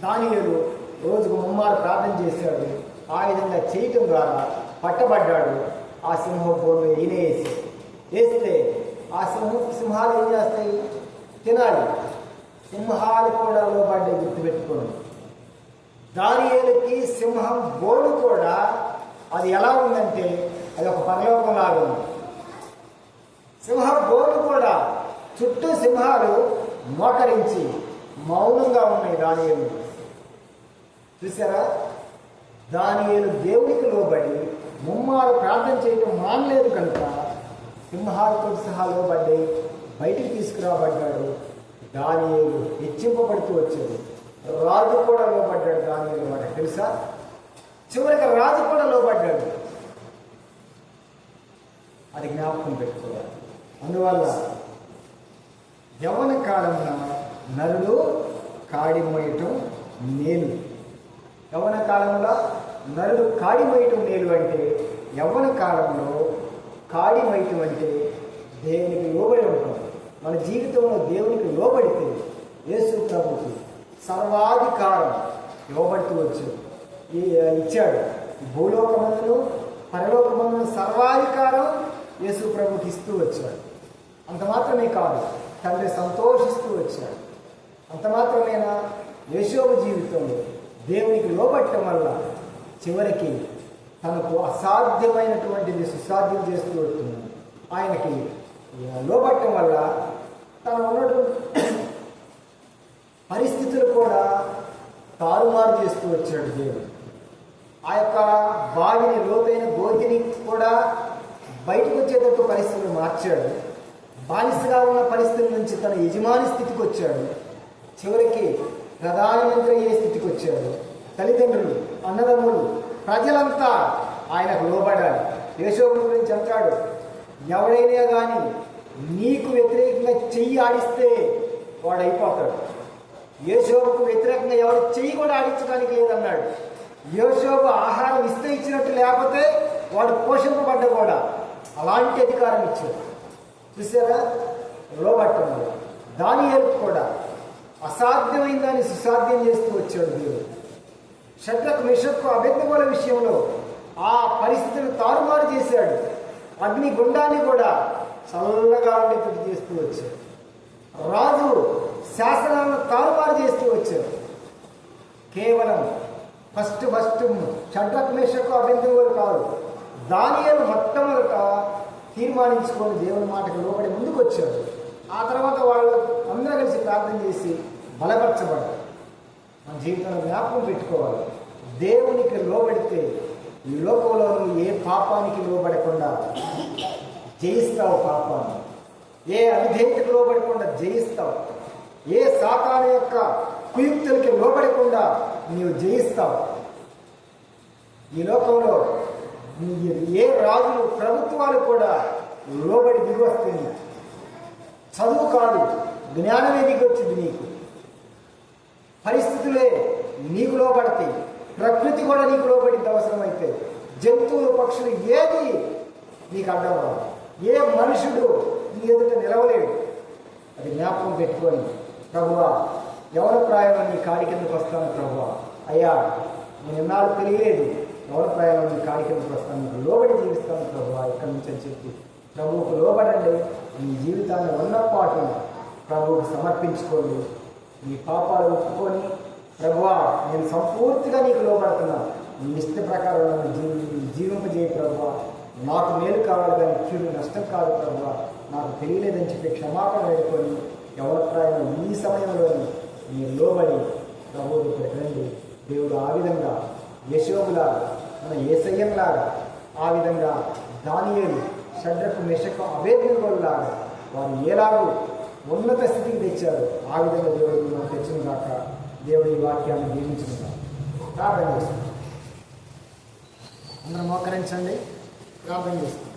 దానియేలు రోజుకు 3 ప్రార్థన చేశాడు. ఆ విధంగా చేయటం ద్వారా పట్టబడ్డాడు. ఆ సింహభూమి వేస్తే ఆ సింహాలు ఏం చేస్తాయి, తినాలి. సింహాలు కూడా లోబడ్డాయి, గుర్తుపెట్టుకోండి. దానియేలుకి సింహం బోను కూడా అది ఎలా ఉందంటే అది ఒక పరలోకంలాగా ఉంది. సింహం బోను కూడా చుట్టూ సింహాలు మోకరించి మౌనంగా ఉన్నాయి దానియేలు. చూసారా, దానియేలు దేవునికి లోబడి 3 ప్రార్థన చేయటం మానలేదు కనుక సింహాలతో సహా లోబడ్డాయి, బయటికి తీసుకురాబడ్డాడు. దానియేలు హెచ్చింపబడుతూ వచ్చాడు. రాజు కూడా లోబడ్డాడు దానియేలు మాట తెలుసా. చివరికి రాజు కూడా లోబడ్డాడు. అది జ్ఞాపకం పెట్టుకోవాలి. అందువల్ల యవ్వన కాలంలో నరులు కాడి మోయటం మేలు. యవ్వన కాలంలో నరుడు కాడి మోయటం మేలు అంటే యవ్వన కాలంలో కాడి మోయటం అంటే దేవునికి లోబడి ఉంటాం. మన జీవితంలో దేవునికి లోబడితే యేసు ప్రభుకి సర్వాధికారం ఇవ్వబడుతూ ఇచ్చాడు. భూలోకమందును పరలోకమందును సర్వాధికారం యేసు ప్రభుకి ఇస్తూ వచ్చాడు. అంత మాత్రమే కాదు, తండ్రి సంతోషిస్తూ వచ్చాడు. అంత మాత్రమేనా, యోసేపు జీవితంలో దేవునికి లోబట్టడం వల్ల చివరికి తనకు అసాధ్యమైనటువంటిది సుసాధ్యం చేస్తూ వస్తున్నాడు. ఆయనకి లోబట్టడం వల్ల తన ఉన్నటువంటి పరిస్థితులు కూడా తారుమారు చేస్తూ వచ్చాడు దేవుడు. ఆ యొక్క బావిని, లోతైన గోతిని కూడా బయటకు వచ్చేటట్టు పరిస్థితులు మార్చాడు. బానిసగా ఉన్న పరిస్థితుల నుంచి తన యజమాని స్థితికి వచ్చాడు. చివరికి ప్రధానమంత్రి అయ్యే స్థితికి వచ్చాడు. తల్లిదండ్రులు, అన్నదమ్ములు, ప్రజలంతా ఆయనకు లోబడాలి. యోసేపు గురించి అంటాడు, ఎవడైనా కానీ నీకు వ్యతిరేకంగా చెయ్యి ఆడిస్తే వాడు అయిపోతాడు. యోసేపుకు వ్యతిరేకంగా ఎవరు చెయ్యి కూడా ఆడించడానికి లేదన్నాడు. యోసేపు ఆహారం ఇస్తే ఇచ్చినట్టు, లేకపోతే వాడు పోషింపబడ్డ కూడా అలాంటి అధికారం ఇచ్చాడు. చూసారా, లోబట్టం. దానియేలుకు కూడా అసాధ్యమైన దాన్ని సుసాధ్యం చేస్తూ వచ్చాడు దేవుడు. షద్రకు, మెషక్కు, అబేద్నెగోల విషయంలో ఆ పరిస్థితులను తారుమారు చేశాడు. అగ్ని గుండాన్ని కూడా చల్లగా ఉండేటట్టు చేస్తూ వచ్చాడు. రాజు శాసనాలను తారుమారు చేస్తూ వచ్చాడు. కేవలం ఫస్ట్ షద్రకు, మెషక్కు, అబేద్నెగోలు కాదు, దానియేలు మొట్టమొదట తీర్మానించుకొని దేవుని మాటకు లోబడి ముందుకు వచ్చాడు. ఆ తర్వాత వాళ్ళు అందరూ కలిసి ప్రార్థన చేసి బలపరచబడ్డారు. మన జీవితంలో జ్ఞాపకం పెట్టుకోవాలి, దేవునికి లోబడితే ఈ లోకంలో నువ్వు ఏ పాపానికి లోబడకుండా జయిస్తావు. పాపాన్ని ఏ అవిధేయతకు లోబడకుండా జయిస్తావు. ఏ సాతాను యొక్క కుయుక్తులకి లోబడకుండా నీవు జయిస్తావు. ఈ లోకంలో ఏ రాజులు, ప్రభుత్వాలు కూడా లోబడి దిగి వస్తుంది. చదువు కాదు, జ్ఞానమే దిగి వచ్చింది. నీకు పరిస్థితులే నీకు లోబడతాయి. ప్రకృతి కూడా నీకు లోబడింది. అవసరమైతే జంతువులు, పక్షులు ఏది నీకు అడ్డం రాదు. ఏ మనుషుడు నీ ఎదుట నిలవలేడు. అది జ్ఞాపకం పెట్టుకొని, ప్రభువా యవన ప్రాయంలో నీ కాడి కిందకు వస్తాను. ప్రభువా, అయ్యా నేను ఎన్నాళ్ళు తెలియలేదు, యవన ప్రాయంలో నీ కాడి కిందకు వస్తాను, నీకు లోబడి జీవిస్తాను ప్రభువా ఇక్కడి నుంచి అని చెప్పి ప్రభువుకు లోబడండి. మీ జీవితాన్ని ఉన్నపాటు ప్రభువుకు సమర్పించుకోండి. మీ పాపాలు ఒప్పుకొని, ప్రభువా నేను సంపూర్తిగా నీకు లోబడుతున్నాను, నీ ఇష్ట ప్రకారం నన్ను జీవింపజేయ ప్రభువా, నాకు మేలు కావాలి కానీ కీడు నష్టం కాదు ప్రభువా, నాకు తెలియలేదని చెప్పి క్షమాపణ వేడుకొని ఎవరిప్రాయం ఈ సమయంలోని మీరు లోబడి ప్రభువుకు పెట్టండి. దేవుడు ఆ విధంగా యోసేపులాగా, మన యేసయ్యలాగా, ఆ విధంగా దానియేలు, షద్రకు, మెషకు, అబేద్నెగోలాగా వారు ఎలాగో ఉన్నత స్థితికి తెచ్చారు. ఆ విధంగా దేవుడు మనం తెచ్చిన కాక దేవుడు ఈ వాక్యాన్ని దీవించిన ప్రార్థన చేస్తున్నాం. అందరం మోకరించండి, ప్రార్థన చేస్తున్నాం.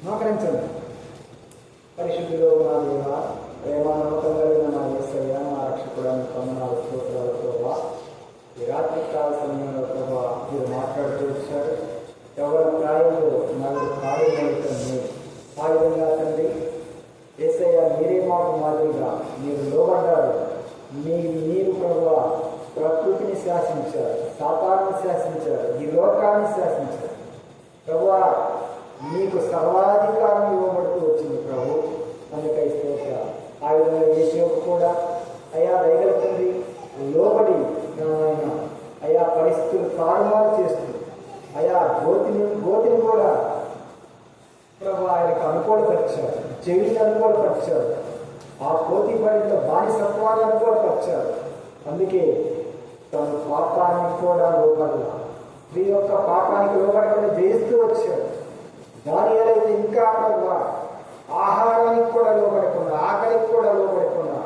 మోకరించండి. పరిశుద్ధిలో మా దేవ, ప్రేమ నమ్మకం కలిగిన మా యేసయ్య, మా రక్షకుడానికి వందనాలు, స్తోత్రాలతో ఈ రాత్రి కాల సమయంలో ప్రభావ మీరు మాట్లాడుతూ వచ్చారు. ఎవరి ప్రాయంలో నలుగురు కార్యమవుతుంది. ఆ విధంగా తండ్రి యేసయ్య మీరే మాకు మాదిరిగా మీరు లోబడ్డారు. మీరు ప్రభువా ప్రకృతిని శాసించారు, సాతాన్ని శాసించారు, ఈ లోకాన్ని శాసించారు. ప్రభువా మీకు సర్వాధికారం ఇవ్వబడుతూ వచ్చింది ప్రభు. అందుకై స్తోత్ర. ఆ విధంగా యేసేపు కూడా అయా దయగల తండ్రి లోబడి అయా పరిస్థితులు తారుమారు చేస్తుంది. అయా గోతిని కూడా ప్రభు ఆయనకు అనుకూలపరిచారు, చెవిని అనుకూలపరిచారు, ఆ కోతి బడిలో బానిసత్వాన్ని అనుకూలపరిచారు. అందుకే తను పాపానికి కూడా లోబడాల, స్త్రీ యొక్క పాపానికి లోబడకుండా జయిస్తూ వచ్చాడు. దానియేలైతే ఇంకా ప్రభు ఆహారానికి కూడా లోబడకుండా, ఆకలికి కూడా లోబడకుండా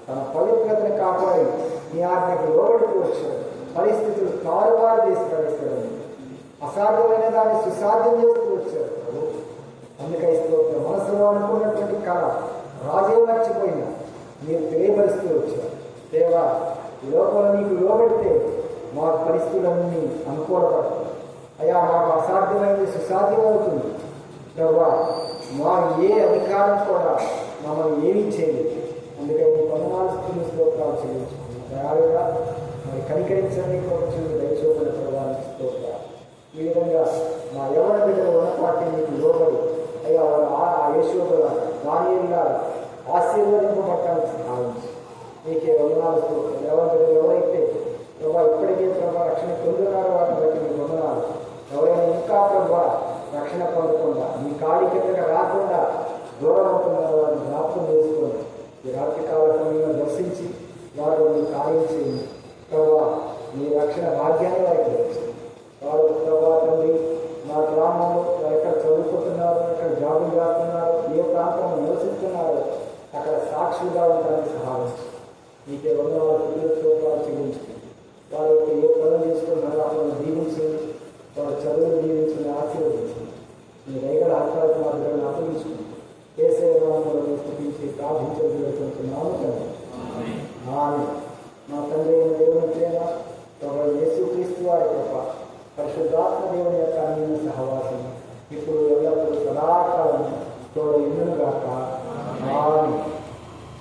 తన పవిత్రతను కాపాడి నీ ఆజ్ఞకు లోబడుతూ వచ్చాడు. పరిస్థితులు తారుమారు చేసి పడేస్తాడు. అసాధ్యమైన దాన్ని సుసాధ్యం చేస్తూ వచ్చాడు ప్రభు. అందుకై స్తోత్రం. మనసులో అనుకున్నటువంటి కళ రాజే మర్చిపోయినా మీరు తెలియపరుస్తూ వచ్చారు. దేవా ఈ లోకంలో నీకు లోబడితే మా పరిస్థితులన్నీ అనుకూలపడతాయి. అయ్యా మాకు అసాధ్యమైనది సుసాధ్యమవుతుంది ప్రభా. మా ఏ అధికారం కూడా మమ్మల్ని ఏమీ చేయలేదు. అందుకని కొందనాలు స్తోత్రాలు చెల్లించుకున్నాం. దయాలుగా మరి కనికరించడానికి వచ్చు దయచూపని ప్రభావానికి స్తోత్రాలు. ఈ విధంగా మా యవన బిడ్డలు ఉన్నపాటి మీకు లోబడి అయ్యా ఆ యేషోబులా దానియేలులా ఆశీర్వదింపబడటానికి సహాయించి మీకే వందనాలు స్తోత్రాలు. యవన బిడ్డలు ఎవరైతే ప్రభా ఇప్పటికే ప్రభా రక్షణ పొందుతున్నారో వాటిని బట్టి మీకు వందనాలు. ఎవరైనా ఇంకా ప్రభా రక్షణ పొందకుండా మీ కాడి కిందకి రాకుండా దూరం అవుతున్న వారిని జ్ఞాపకం చేసుకోండి. ఈ రాత్రికాల సమయంలో దర్శించి వారు మీ కార్యం చేయండి ప్రభా. మీ రక్షణ భాగ్యాన్ని వారికి తెచ్చింది. వారు ప్రభా తండ్రి మా గ్రామంలో ఎక్కడ చదువుకుంటున్నారు, ఎక్కడ జాబులు చేస్తున్నారు, ఏ ప్రాంతంలో నివసిస్తున్నారు, అక్కడ సాక్షులుగా ఉండడానికి సహాయం మీకే ఉన్న వారి పిల్లలతో వారు చెల్లించుకుంది. వారి యొక్క ఏ పనులు చేసుకుంటున్నారో అతను దీవించండి. వారి చదువులు దీవించండి, ఆశీర్వదించండి. మీ దైవ హస్తాలకు మా దగ్గర అప్పగించుకుంది. కేశవరామంలో స్థుతించి ప్రార్థించబడుతున్నాము తండ్రి. మా తండ్రి అయిన దేవుని ప్రేమ, ప్రభు యేసుక్రీస్తు వారి కృప, పరిశుద్ధాత్మ దేవుని యొక్క అన్య సహవాసం ఇప్పుడు ఎల్లప్పుడూ సదాకాలం తోడు ఎన్నుగాక. ఆమేన్.